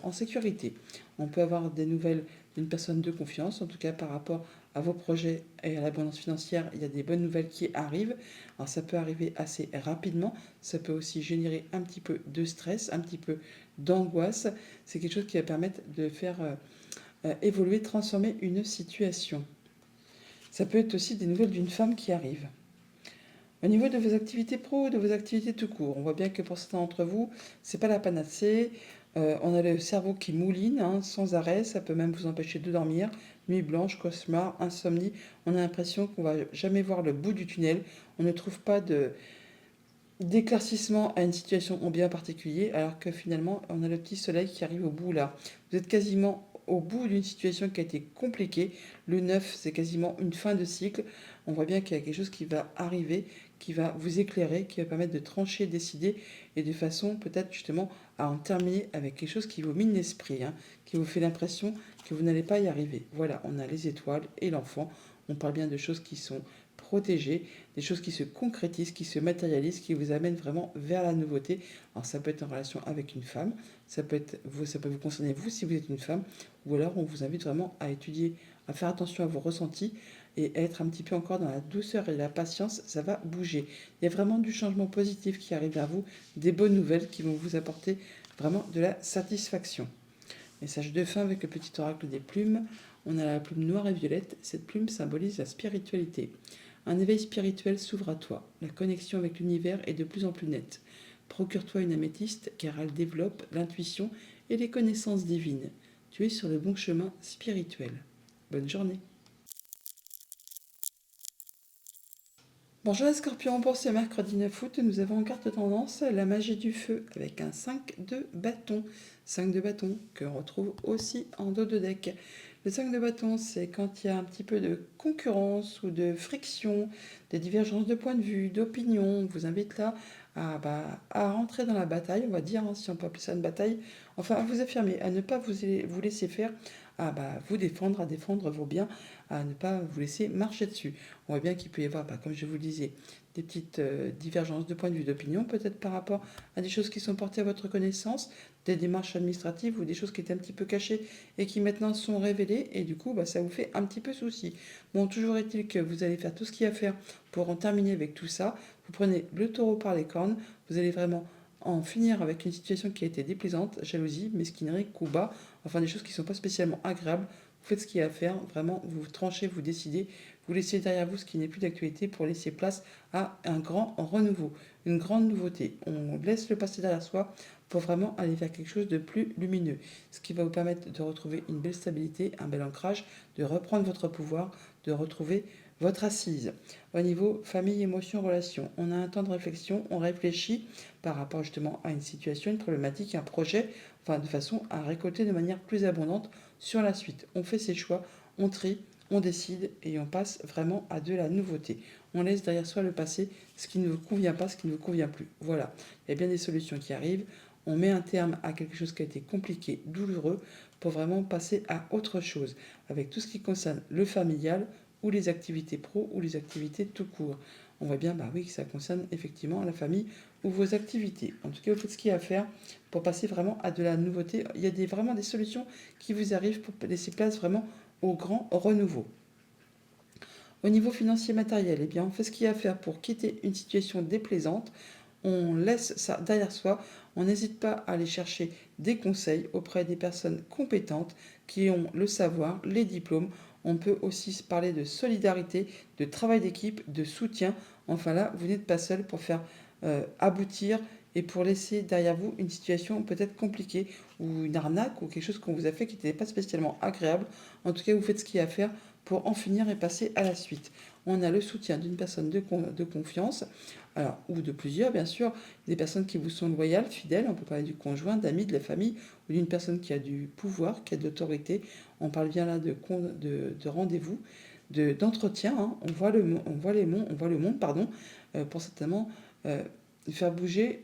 en sécurité. On peut avoir des nouvelles d'une personne de confiance, en tout cas par rapport à vos projets et à l'abondance financière, il y a des bonnes nouvelles qui arrivent. Alors ça peut arriver assez rapidement, ça peut aussi générer un petit peu de stress, un petit peu d'angoisse. C'est quelque chose qui va permettre de faire évoluer, transformer une situation. Ça peut être aussi des nouvelles d'une femme qui arrive. Au niveau de vos activités pro, de vos activités tout court, on voit bien que pour certains d'entre vous, c'est pas la panacée. On a le cerveau qui mouline sans arrêt, ça peut même vous empêcher de dormir. Nuit blanche, cauchemar, insomnie. On a l'impression qu'on va jamais voir le bout du tunnel. On ne trouve pas d'éclaircissement à une situation en bien particulier, alors que finalement, on a le petit soleil qui arrive au bout là. Vous êtes quasiment au bout d'une situation qui a été compliquée. Le 9, c'est quasiment une fin de cycle. On voit bien qu'il y a quelque chose qui va arriver, qui va vous éclairer, qui va permettre de trancher, décider, et de façon peut-être justement à en terminer avec quelque chose qui vous mine l'esprit, qui vous fait l'impression que vous n'allez pas y arriver. Voilà, on a les étoiles et l'enfant. On parle bien de choses qui sont protégées, des choses qui se concrétisent, qui se matérialisent, qui vous amènent vraiment vers la nouveauté. Alors ça peut être en relation avec une femme, ça peut être vous, ça peut vous concerner vous si vous êtes une femme, ou alors on vous invite vraiment à étudier, à faire attention à vos ressentis et à être un petit peu encore dans la douceur et la patience, ça va bouger. Il y a vraiment du changement positif qui arrive vers vous, des bonnes nouvelles qui vont vous apporter vraiment de la satisfaction. Message de fin avec le petit oracle des plumes. On a la plume noire et violette. Cette plume symbolise la spiritualité. Un éveil spirituel s'ouvre à toi. La connexion avec l'univers est de plus en plus nette. Procure-toi une améthyste car elle développe l'intuition et les connaissances divines. Tu es sur le bon chemin spirituel. Bonne journée. Bonjour les scorpions, pour ce mercredi 9 août, nous avons en carte tendance la magie du feu avec un 5 de bâton. 5 de bâton que l'on retrouve aussi en dos de deck. Le 5 de bâton, c'est quand il y a un petit peu de concurrence ou de friction, des divergences de points de vue, d'opinion. On vous invite là à rentrer dans la bataille, on va dire, si on peut appeler ça une bataille. Enfin, à vous affirmer, à ne pas vous laisser faire, vous défendre, à défendre vos biens, à ne pas vous laisser marcher dessus. On voit bien qu'il peut y avoir, comme je vous le disais, des petites divergences de points de vue, d'opinion, peut-être par rapport à des choses qui sont portées à votre connaissance, des démarches administratives ou des choses qui étaient un petit peu cachées et qui maintenant sont révélées, et du coup, ça vous fait un petit peu souci. Bon, toujours est-il que vous allez faire tout ce qu'il y a à faire pour en terminer avec tout ça. Vous prenez le taureau par les cornes, vous allez vraiment en finir avec une situation qui a été déplaisante, jalousie, mesquinerie, coup bas, enfin des choses qui ne sont pas spécialement agréables. Vous faites ce qu'il y a à faire, vraiment, vous tranchez, vous décidez, vous laissez derrière vous ce qui n'est plus d'actualité pour laisser place à un grand renouveau, une grande nouveauté. On laisse le passé derrière soi pour vraiment aller vers quelque chose de plus lumineux, ce qui va vous permettre de retrouver une belle stabilité, un bel ancrage, de reprendre votre pouvoir, de retrouver votre assise. Au niveau famille, émotion, relation, on a un temps de réflexion, on réfléchit par rapport justement à une situation, une problématique, un projet, de façon à récolter de manière plus abondante sur la suite. On fait ses choix, on trie, on décide et on passe vraiment à de la nouveauté. On laisse derrière soi le passé, ce qui ne vous convient pas, ce qui ne vous convient plus. Voilà, il y a bien des solutions qui arrivent. On met un terme à quelque chose qui a été compliqué, douloureux, pour vraiment passer à autre chose, avec tout ce qui concerne le familial ou les activités pro ou les activités tout court. On voit bien, que ça concerne effectivement la famille ou vos activités. En tout cas, vous faites ce qu'il y a à faire pour passer vraiment à de la nouveauté. Il y a vraiment des solutions qui vous arrivent pour laisser place vraiment au grand renouveau. Au niveau financier matériel, on fait ce qu'il y a à faire pour quitter une situation déplaisante. On laisse ça derrière soi. On n'hésite pas à aller chercher des conseils auprès des personnes compétentes qui ont le savoir, les diplômes. On peut aussi parler de solidarité, de travail d'équipe, de soutien. Enfin là, vous n'êtes pas seul pour faire aboutir et pour laisser derrière vous une situation peut-être compliquée ou une arnaque ou quelque chose qu'on vous a fait qui n'était pas spécialement agréable. En tout cas, vous faites ce qu'il y a à faire pour en finir et passer à la suite. On a le soutien d'une personne de confiance, ou de plusieurs bien sûr, des personnes qui vous sont loyales, fidèles, on peut parler du conjoint, d'amis, de la famille, ou d'une personne qui a du pouvoir, qui a de l'autorité. On parle bien là de rendez-vous, d'entretien. On voit le monde, pour certainement faire bouger,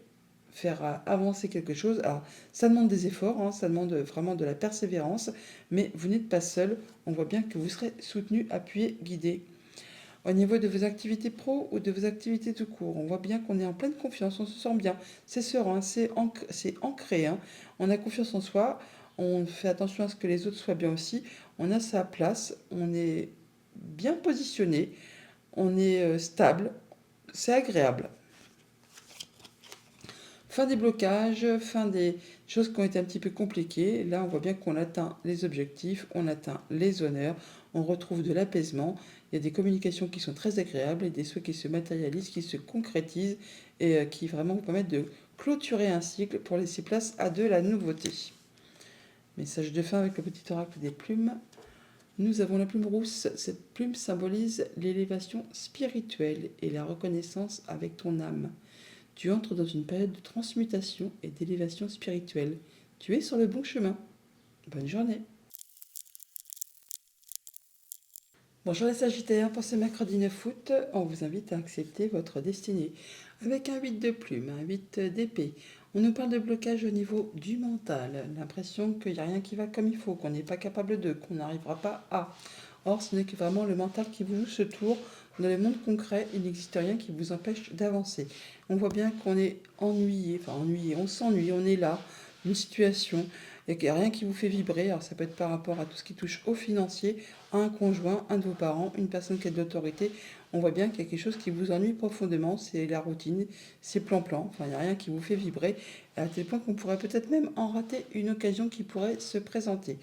faire avancer quelque chose. Alors, ça demande des efforts, ça demande vraiment de la persévérance, mais vous n'êtes pas seul. On voit bien que vous serez soutenu, appuyé, guidé. Au niveau de vos activités pro ou de vos activités tout court, on voit bien qu'on est en pleine confiance, on se sent bien, c'est serein, c'est ancré. On a confiance en soi, on fait attention à ce que les autres soient bien aussi, on a sa place, on est bien positionné, on est stable, c'est agréable. Fin des blocages, fin des choses qui ont été un petit peu compliquées. Là, on voit bien qu'on atteint les objectifs, on atteint les honneurs, on retrouve de l'apaisement. Il y a des communications qui sont très agréables et des souhaits qui se matérialisent, qui se concrétisent et qui vraiment vous permettent de clôturer un cycle pour laisser place à de la nouveauté. Message de fin avec le petit oracle des plumes. Nous avons la plume rousse. Cette plume symbolise l'élévation spirituelle et la reconnaissance avec ton âme. Tu entres dans une période de transmutation et d'élévation spirituelle. Tu es sur le bon chemin. Bonne journée. Bonjour les Sagittaires, pour ce mercredi 9 août, on vous invite à accepter votre destinée. Avec un 8 de plume, un 8 d'épée, on nous parle de blocage au niveau du mental, l'impression qu'il n'y a rien qui va comme il faut, qu'on n'est pas capable de, qu'on n'arrivera pas à. Or, ce n'est que vraiment le mental qui vous joue ce tour. Dans le monde concret, il n'existe rien qui vous empêche d'avancer. On voit bien qu'on est ennuyé, on s'ennuie, on est là, une situation, et qu'il n'y a rien qui vous fait vibrer. Alors ça peut être par rapport à tout ce qui touche au financier, à un conjoint, un de vos parents, une personne qui a de l'autorité. On voit bien qu'il y a quelque chose qui vous ennuie profondément, c'est la routine, c'est plan-plan, enfin il n'y a rien qui vous fait vibrer, à tel point qu'on pourrait peut-être même en rater une occasion qui pourrait se présenter.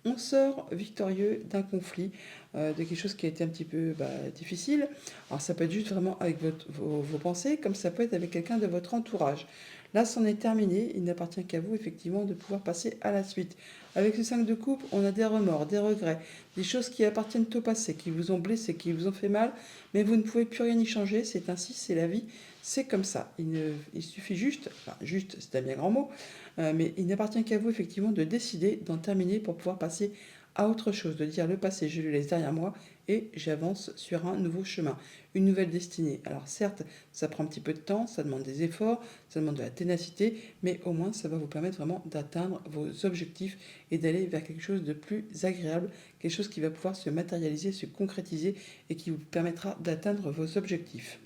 On sort victorieux d'un conflit, de quelque chose qui a été un petit peu difficile. Alors ça peut être juste vraiment avec vos pensées, comme ça peut être avec quelqu'un de votre entourage. Là, c'en est terminé. Il n'appartient qu'à vous, effectivement, de pouvoir passer à la suite. Avec ce 5 de coupe, on a des remords, des regrets, des choses qui appartiennent au passé, qui vous ont blessé, qui vous ont fait mal, mais vous ne pouvez plus rien y changer. C'est ainsi, c'est la vie, c'est comme ça. Il suffit juste, enfin juste, c'est un bien grand mot, mais il n'appartient qu'à vous, effectivement, de décider d'en terminer pour pouvoir passer à autre chose, de dire le passé, je le laisse derrière moi et j'avance sur un nouveau chemin, une nouvelle destinée. Alors certes, ça prend un petit peu de temps, ça demande des efforts, ça demande de la ténacité, mais au moins ça va vous permettre vraiment d'atteindre vos objectifs et d'aller vers quelque chose de plus agréable, quelque chose qui va pouvoir se matérialiser, se concrétiser et qui vous permettra d'atteindre vos objectifs.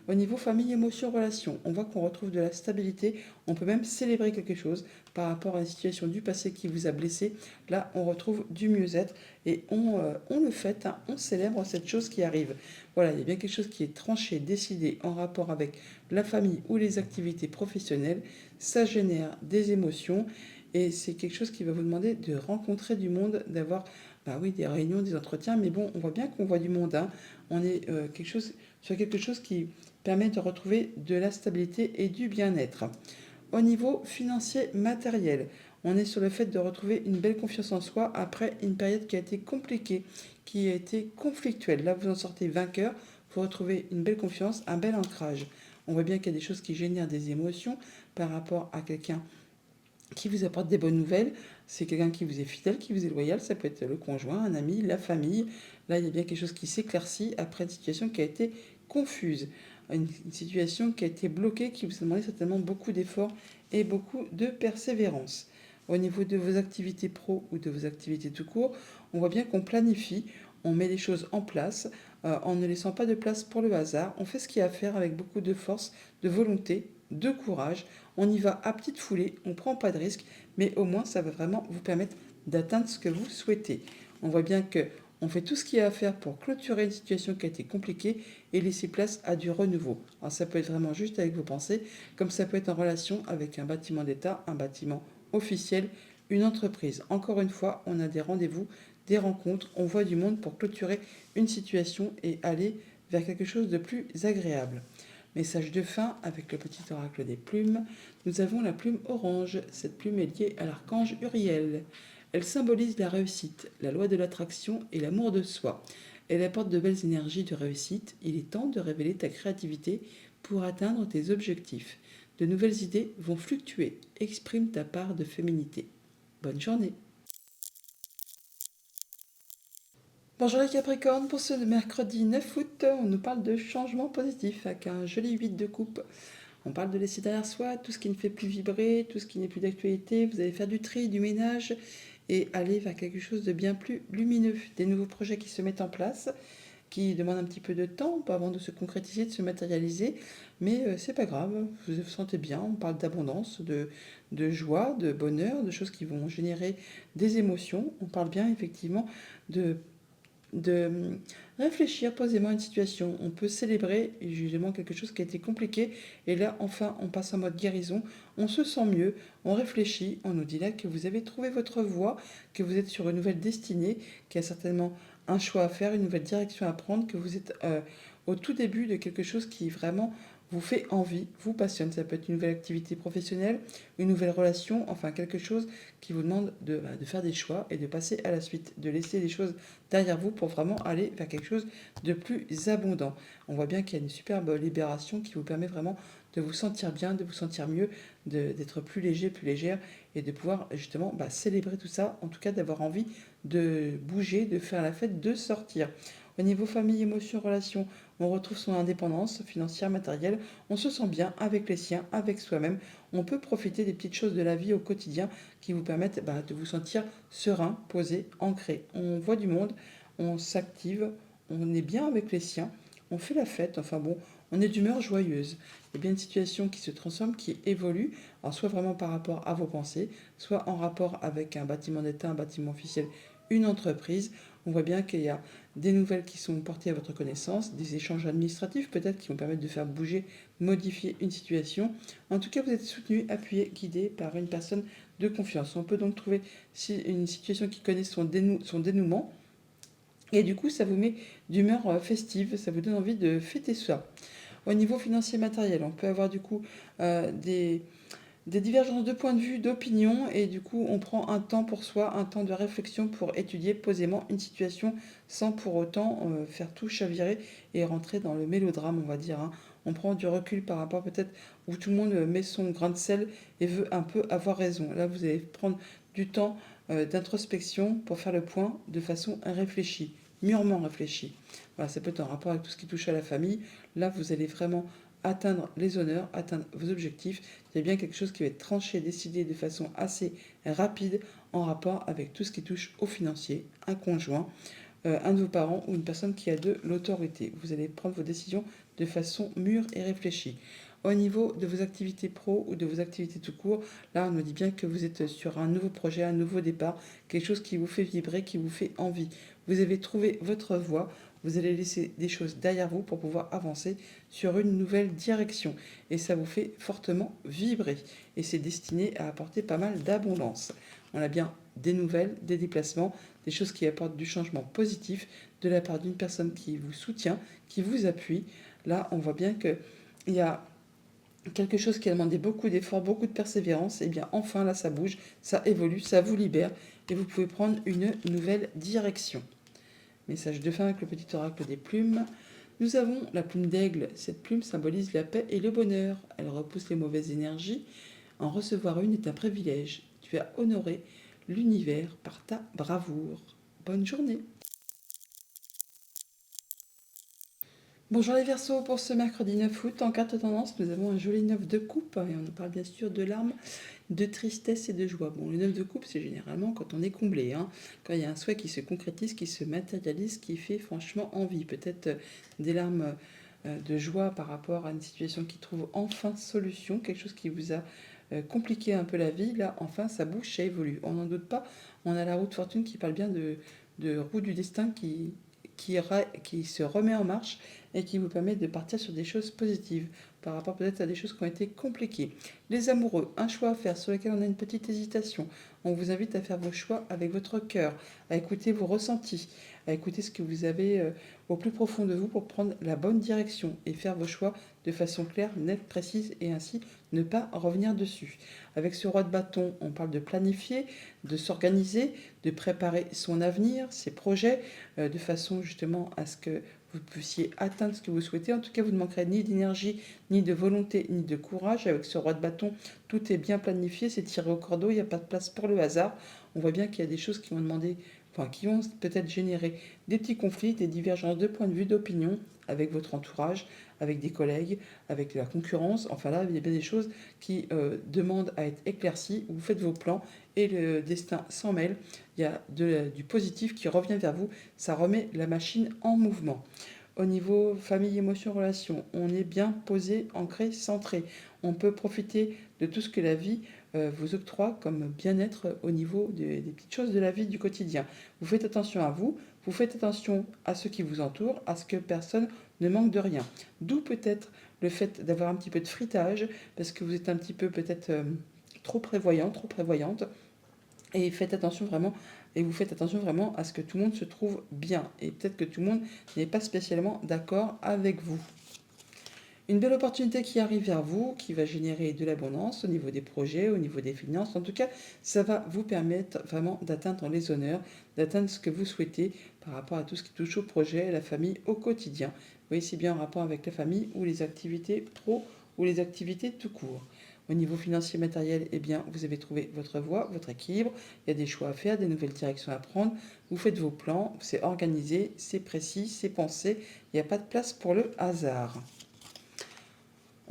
Au niveau famille, émotion, relation, on voit qu'on retrouve de la stabilité. On peut même célébrer quelque chose par rapport à une situation du passé qui vous a blessé. Là, on retrouve du mieux-être et on le fête, hein, on célèbre cette chose qui arrive. Voilà, il y a bien quelque chose qui est tranché, décidé en rapport avec la famille ou les activités professionnelles. Ça génère des émotions et c'est quelque chose qui va vous demander de rencontrer du monde, d'avoir oui, des réunions, des entretiens. Mais bon, on voit bien qu'on voit du monde. Hein. On est sur quelque chose qui permet de retrouver de la stabilité et du bien-être. Au niveau financier matériel, on est sur le fait de retrouver une belle confiance en soi après une période qui a été compliquée, qui a été conflictuelle. Là, vous en sortez vainqueur, vous retrouvez une belle confiance, un bel ancrage. On voit bien qu'il y a des choses qui génèrent des émotions par rapport à quelqu'un qui vous apporte des bonnes nouvelles. C'est quelqu'un qui vous est fidèle, qui vous est loyal. Ça peut être le conjoint, un ami, la famille. Là, il y a bien quelque chose qui s'éclaircit après une situation qui a été confuse. Une situation qui a été bloquée, qui vous a demandé certainement beaucoup d'efforts et beaucoup de persévérance. Au niveau de vos activités pro ou de vos activités tout court, on voit bien qu'on planifie, on met les choses en place, en ne laissant pas de place pour le hasard. On fait ce qu'il y a à faire avec beaucoup de force, de volonté, de courage. On y va à petite foulée, on ne prend pas de risque, mais au moins ça va vraiment vous permettre d'atteindre ce que vous souhaitez. On voit bien que on fait tout ce qu'il y a à faire pour clôturer une situation qui a été compliquée et laisser place à du renouveau. Alors ça peut être vraiment juste avec vos pensées, comme ça peut être en relation avec un bâtiment d'État, un bâtiment officiel, une entreprise. Encore une fois, on a des rendez-vous, des rencontres, on voit du monde pour clôturer une situation et aller vers quelque chose de plus agréable. Message de fin avec le petit oracle des plumes. Nous avons la plume orange. Cette plume est liée à l'archange Uriel. Elle symbolise la réussite, la loi de l'attraction et l'amour de soi. Elle apporte de belles énergies de réussite. Il est temps de révéler ta créativité pour atteindre tes objectifs. De nouvelles idées vont fluctuer. Exprime ta part de féminité. Bonne journée. Bonjour les Capricornes, pour ce mercredi 9 août, on nous parle de changement positif avec un joli 8 de coupe. On parle de laisser derrière soi tout ce qui ne fait plus vibrer, tout ce qui n'est plus d'actualité. Vous allez faire du tri, du ménage et aller vers quelque chose de bien plus lumineux. Des nouveaux projets qui se mettent en place, qui demandent un petit peu de temps avant de se concrétiser, de se matérialiser. Mais c'est pas grave, vous vous sentez bien. On parle d'abondance, de joie, de bonheur, de choses qui vont générer des émotions. On parle bien effectivement de réfléchir posément à une situation. On peut célébrer justement quelque chose qui a été compliqué et là enfin on passe en mode guérison, on se sent mieux, on réfléchit, on nous dit là que vous avez trouvé votre voie, que vous êtes sur une nouvelle destinée, qu'il y a certainement un choix à faire, une nouvelle direction à prendre, que vous êtes au tout début de quelque chose qui vraiment vous fait envie, vous passionne. Ça peut être une nouvelle activité professionnelle, une nouvelle relation, enfin quelque chose qui vous demande de faire des choix et de passer à la suite, de laisser les choses derrière vous pour vraiment aller vers quelque chose de plus abondant. On voit bien qu'il y a une superbe libération qui vous permet vraiment de vous sentir bien, de vous sentir mieux, d'être plus léger, plus légère et de pouvoir justement célébrer tout ça, en tout cas d'avoir envie de bouger, de faire la fête, de sortir. Au niveau famille, émotions, relations, on retrouve son indépendance financière, matérielle, on se sent bien avec les siens, avec soi-même, on peut profiter des petites choses de la vie au quotidien qui vous permettent de vous sentir serein, posé, ancré. On voit du monde, on s'active, on est bien avec les siens, on fait la fête, enfin bon, on est d'humeur joyeuse. Il y a bien une situation qui se transforme, qui évolue, alors soit vraiment par rapport à vos pensées, soit en rapport avec un bâtiment d'État, un bâtiment officiel, une entreprise. On voit bien qu'il y a des nouvelles qui sont portées à votre connaissance, des échanges administratifs peut-être qui vont permettre de faire bouger, modifier une situation. En tout cas, vous êtes soutenu, appuyé, guidé par une personne de confiance. On peut donc trouver une situation qui connaît son dénouement. Et du coup, ça vous met d'humeur festive, ça vous donne envie de fêter ça. Au niveau financier matériel, on peut avoir du coup des divergences de points de vue, d'opinion, et du coup, on prend un temps pour soi, un temps de réflexion pour étudier posément une situation sans pour autant faire tout chavirer et rentrer dans le mélodrame, on va dire, hein. On prend du recul par rapport peut-être où tout le monde met son grain de sel et veut un peu avoir raison. Là, vous allez prendre du temps d'introspection pour faire le point de façon réfléchie, mûrement réfléchie. Voilà, ça peut être en rapport avec tout ce qui touche à la famille. Là, vous allez vraiment atteindre les honneurs, atteindre vos objectifs. C'est bien quelque chose qui va être tranché, décidé de façon assez rapide en rapport avec tout ce qui touche au financier, un conjoint, un de vos parents ou une personne qui a de l'autorité. Vous allez prendre vos décisions de façon mûre et réfléchie. Au niveau de vos activités pro ou de vos activités tout court, là on nous dit bien que vous êtes sur un nouveau projet, un nouveau départ, quelque chose qui vous fait vibrer, qui vous fait envie. Vous avez trouvé votre voie, vous allez laisser des choses derrière vous pour pouvoir avancer sur une nouvelle direction. Et ça vous fait fortement vibrer. Et c'est destiné à apporter pas mal d'abondance. On a bien des nouvelles, des déplacements, des choses qui apportent du changement positif de la part d'une personne qui vous soutient, qui vous appuie. Là, on voit bien qu'il y a quelque chose qui a demandé beaucoup d'efforts, beaucoup de persévérance. Et bien enfin, là, ça bouge, ça évolue, ça vous libère. Et vous pouvez prendre une nouvelle direction. Message de fin avec le petit oracle des plumes. Nous avons la plume d'aigle. Cette plume symbolise la paix et le bonheur. Elle repousse les mauvaises énergies. En recevoir une est un privilège. Tu as honoré l'univers par ta bravoure. Bonne journée. Bonjour les Verseaux, pour ce mercredi 9 août, en carte tendance, nous avons un joli 9 de coupe, et on parle bien sûr de larmes, de tristesse et de joie. Bon, le 9 de coupe, c'est généralement quand on est comblé, hein, quand il y a un souhait qui se concrétise, qui se matérialise, qui fait franchement envie. Peut-être des larmes de joie par rapport à une situation qui trouve enfin solution, quelque chose qui vous a compliqué un peu la vie. Là, enfin, ça bouge, ça évolue. On n'en doute pas, on a la roue de fortune qui parle bien de roue du destin qui se remet en marche et qui vous permet de partir sur des choses positives par rapport peut-être à des choses qui ont été compliquées. Les amoureux, un choix à faire sur lequel on a une petite hésitation. On vous invite à faire vos choix avec votre cœur, à écouter vos ressentis, à écouter ce que vous avez au plus profond de vous pour prendre la bonne direction et faire vos choix de façon claire, nette, précise et ainsi ne pas revenir dessus. Avec ce roi de bâton, on parle de planifier, de s'organiser, de préparer son avenir, ses projets, de façon justement à ce que vous puissiez atteindre ce que vous souhaitez. En tout cas, vous ne manquerez ni d'énergie, ni de volonté, ni de courage. Avec ce roi de bâton, tout est bien planifié, c'est tiré au cordeau, il n'y a pas de place pour le hasard. On voit bien qu'il y a des choses qui vont demander, enfin qui vont peut-être générer des petits conflits, des divergences de points de vue, d'opinion avec votre entourage, avec des collègues, avec la concurrence. Enfin là, il y a bien des choses qui demandent à être éclaircies. Vous faites vos plans et le destin s'en mêle. Il y a du positif qui revient vers vous. Ça remet la machine en mouvement. Au niveau famille, émotion, relation, on est bien posé, ancré, centré. On peut profiter de tout ce que la vie vous octroie comme bien-être au niveau des petites choses de la vie du quotidien. Vous faites attention à vous, vous faites attention à ceux qui vous entourent, à ce que personne ne manque de rien. D'où peut-être le fait d'avoir un petit peu de fritage, parce que vous êtes un petit peu peut-être trop prévoyant, trop prévoyante, et faites attention vraiment, et vous faites attention vraiment à ce que tout le monde se trouve bien, et peut-être que tout le monde n'est pas spécialement d'accord avec vous. Une belle opportunité qui arrive vers vous, qui va générer de l'abondance au niveau des projets, au niveau des finances. En tout cas, ça va vous permettre vraiment d'atteindre les honneurs, d'atteindre ce que vous souhaitez par rapport à tout ce qui touche au projet, à la famille, au quotidien. Vous voyez, c'est bien en rapport avec la famille ou les activités pro ou les activités tout court. Au niveau financier matériel, eh bien, vous avez trouvé votre voie, votre équilibre. Il y a des choix à faire, des nouvelles directions à prendre. Vous faites vos plans, c'est organisé, c'est précis, c'est pensé. Il n'y a pas de place pour le hasard.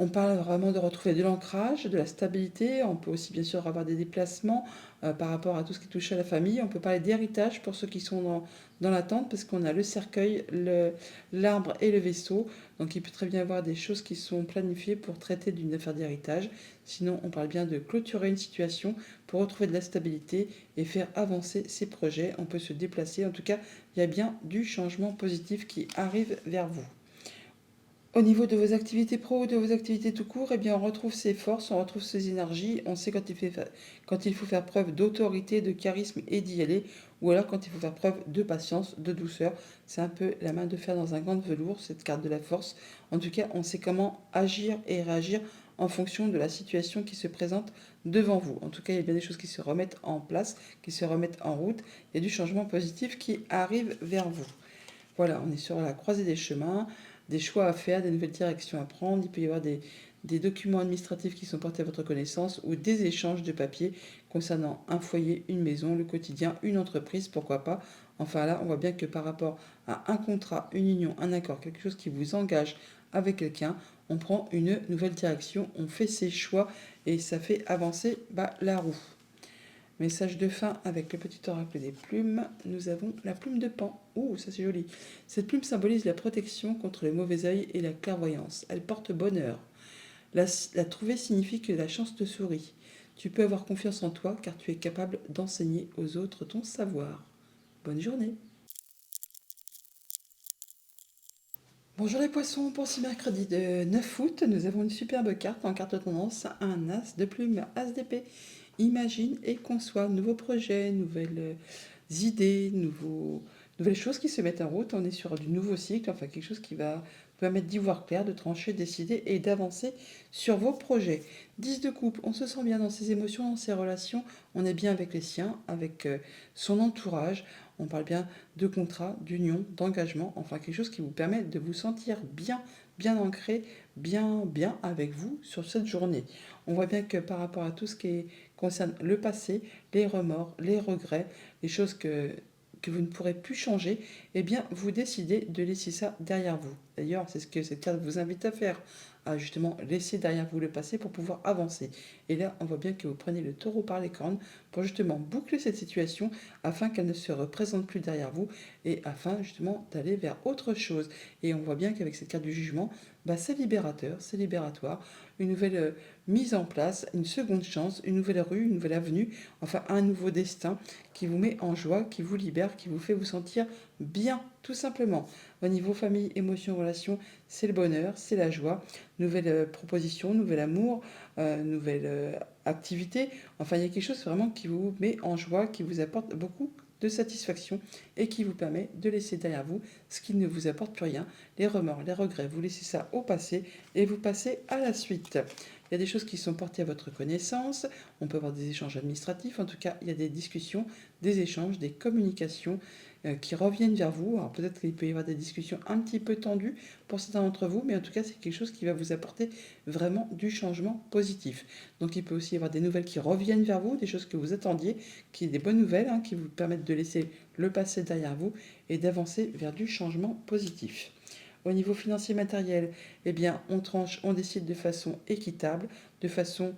On parle vraiment de retrouver de l'ancrage, de la stabilité. On peut aussi bien sûr avoir des déplacements par rapport à tout ce qui touche à la famille. On peut parler d'héritage pour ceux qui sont dans l'attente parce qu'on a le cercueil, l'arbre et le vaisseau. Donc il peut très bien y avoir des choses qui sont planifiées pour traiter d'une affaire d'héritage. Sinon on parle bien de clôturer une situation pour retrouver de la stabilité et faire avancer ses projets. On peut se déplacer. En tout cas, il y a bien du changement positif qui arrive vers vous. Au niveau de vos activités pro ou de vos activités tout court, eh bien, on retrouve ses forces, on retrouve ses énergies, on sait quand il faut faire preuve d'autorité, de charisme et d'y aller, ou alors quand il faut faire preuve de patience, de douceur. C'est un peu la main de fer dans un gant de velours, cette carte de la force. En tout cas, on sait comment agir et réagir en fonction de la situation qui se présente devant vous. En tout cas, il y a bien des choses qui se remettent en place, qui se remettent en route. Il y a du changement positif qui arrive vers vous. Voilà, on est sur la croisée des chemins, des choix à faire, des nouvelles directions à prendre. Il peut y avoir des documents administratifs qui sont portés à votre connaissance ou des échanges de papiers concernant un foyer, une maison, le quotidien, une entreprise, pourquoi pas. Enfin là, on voit bien que par rapport à un contrat, une union, un accord, quelque chose qui vous engage avec quelqu'un, on prend une nouvelle direction, on fait ses choix et ça fait avancer la roue. Message de fin avec le petit oracle des plumes. Nous avons la plume de Pan. Ouh, ça c'est joli. Cette plume symbolise la protection contre le mauvais œil et la clairvoyance. Elle porte bonheur. La trouver signifie que la chance te sourit. Tu peux avoir confiance en toi car tu es capable d'enseigner aux autres ton savoir. Bonne journée. Bonjour les poissons, pour ce mercredi de 9 août, nous avons une superbe carte en carte tendance, un as de plume, as d'épée. Imagine et conçois nouveaux projets, nouvelles idées, nouvelles choses qui se mettent en route. On est sur du nouveau cycle, enfin quelque chose qui va vous permettre d'y voir clair, de trancher, de décider et d'avancer sur vos projets. 10 de coupe, on se sent bien dans ses émotions, dans ses relations, on est bien avec les siens, avec son entourage. On parle bien de contrat, d'union, d'engagement, enfin quelque chose qui vous permet de vous sentir bien, bien ancré, bien, bien avec vous sur cette journée. On voit bien que par rapport à tout ce qui concerne le passé, les remords, les regrets, les choses que vous ne pourrez plus changer, eh bien vous décidez de laisser ça derrière vous. D'ailleurs, c'est ce que cette carte vous invite à faire, à justement laisser derrière vous le passé pour pouvoir avancer. Et là, on voit bien que vous prenez le taureau par les cornes pour justement boucler cette situation afin qu'elle ne se représente plus derrière vous et afin justement d'aller vers autre chose. Et on voit bien qu'avec cette carte du jugement, c'est libérateur, c'est libératoire, une nouvelle mise en place, une seconde chance, une nouvelle rue, une nouvelle avenue, enfin un nouveau destin qui vous met en joie, qui vous libère, qui vous fait vous sentir bien, tout simplement. Au niveau famille, émotion, relation, c'est le bonheur, c'est la joie. Nouvelle proposition, nouvel amour, nouvelle activité. Enfin, il y a quelque chose vraiment qui vous met en joie, qui vous apporte beaucoup de satisfaction et qui vous permet de laisser derrière vous ce qui ne vous apporte plus rien, les remords, les regrets. Vous laissez ça au passé et vous passez à la suite. Il y a des choses qui sont portées à votre connaissance, on peut avoir des échanges administratifs, en tout cas il y a des discussions, des échanges, des communications qui reviennent vers vous. Alors peut-être qu'il peut y avoir des discussions un petit peu tendues pour certains d'entre vous, mais en tout cas c'est quelque chose qui va vous apporter vraiment du changement positif. Donc il peut aussi y avoir des nouvelles qui reviennent vers vous, des choses que vous attendiez, des bonnes nouvelles qui vous permettent de laisser le passé derrière vous et d'avancer vers du changement positif. Au niveau financier matériel, eh bien, on tranche, on décide de façon équitable, de façon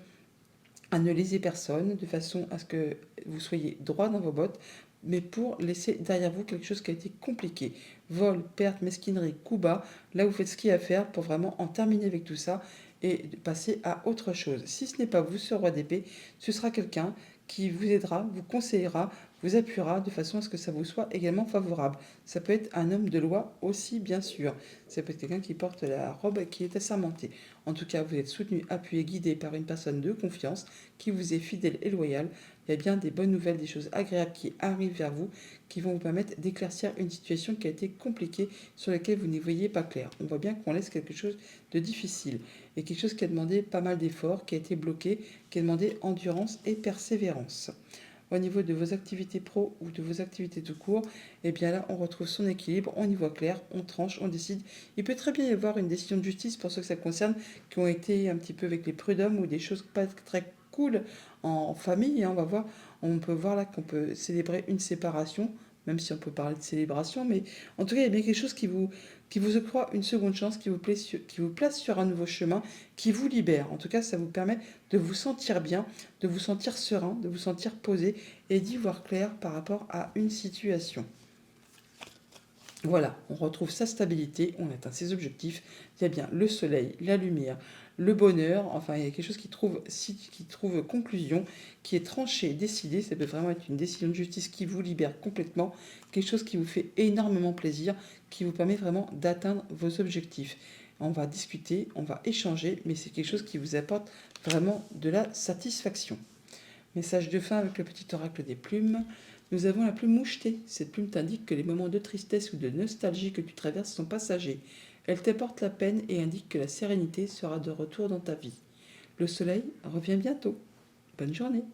à ne léser personne, de façon à ce que vous soyez droit dans vos bottes, mais pour laisser derrière vous quelque chose qui a été compliqué. Vol, perte, mesquinerie, coup bas, là vous faites ce qu'il y a à faire pour vraiment en terminer avec tout ça et de passer à autre chose. Si ce n'est pas vous, ce roi d'épée, ce sera quelqu'un qui vous aidera, vous conseillera, vous appuiera de façon à ce que ça vous soit également favorable. Ça peut être un homme de loi aussi, bien sûr. Ça peut être quelqu'un qui porte la robe qui est assermentée. En tout cas, vous êtes soutenu, appuyé, guidé par une personne de confiance qui vous est fidèle et loyale. Il y a bien des bonnes nouvelles, des choses agréables qui arrivent vers vous, qui vont vous permettre d'éclaircir une situation qui a été compliquée, sur laquelle vous n'y voyez pas clair. On voit bien qu'on laisse quelque chose de difficile et quelque chose qui a demandé pas mal d'efforts, qui a été bloqué, qui a demandé endurance et persévérance. Au niveau de vos activités pro ou de vos activités tout court, eh bien là, on retrouve son équilibre, on y voit clair, on tranche, on décide. Il peut très bien y avoir une décision de justice pour ceux que ça concerne, qui ont été un petit peu avec les prud'hommes ou des choses pas très cool en famille. On va voir, on peut voir là qu'on peut célébrer une séparation, même si on peut parler de célébration, mais en tout cas, il y a bien quelque chose qui vous octroie une seconde chance, qui vous place sur un nouveau chemin, qui vous libère. En tout cas, ça vous permet de vous sentir bien, de vous sentir serein, de vous sentir posé et d'y voir clair par rapport à une situation. Voilà, on retrouve sa stabilité, on atteint ses objectifs. Il y a bien le soleil, la lumière, le bonheur. Enfin, il y a quelque chose qui trouve conclusion, qui est tranché, décidé. Ça peut vraiment être une décision de justice qui vous libère complètement. Quelque chose qui vous fait énormément plaisir, qui vous permet vraiment d'atteindre vos objectifs. On va discuter, on va échanger, mais c'est quelque chose qui vous apporte vraiment de la satisfaction. Message de fin avec le petit oracle des plumes. Nous avons la plume mouchetée. Cette plume t'indique que les moments de tristesse ou de nostalgie que tu traverses sont passagers. Elle t'apporte la peine et indique que la sérénité sera de retour dans ta vie. Le soleil revient bientôt. Bonne journée.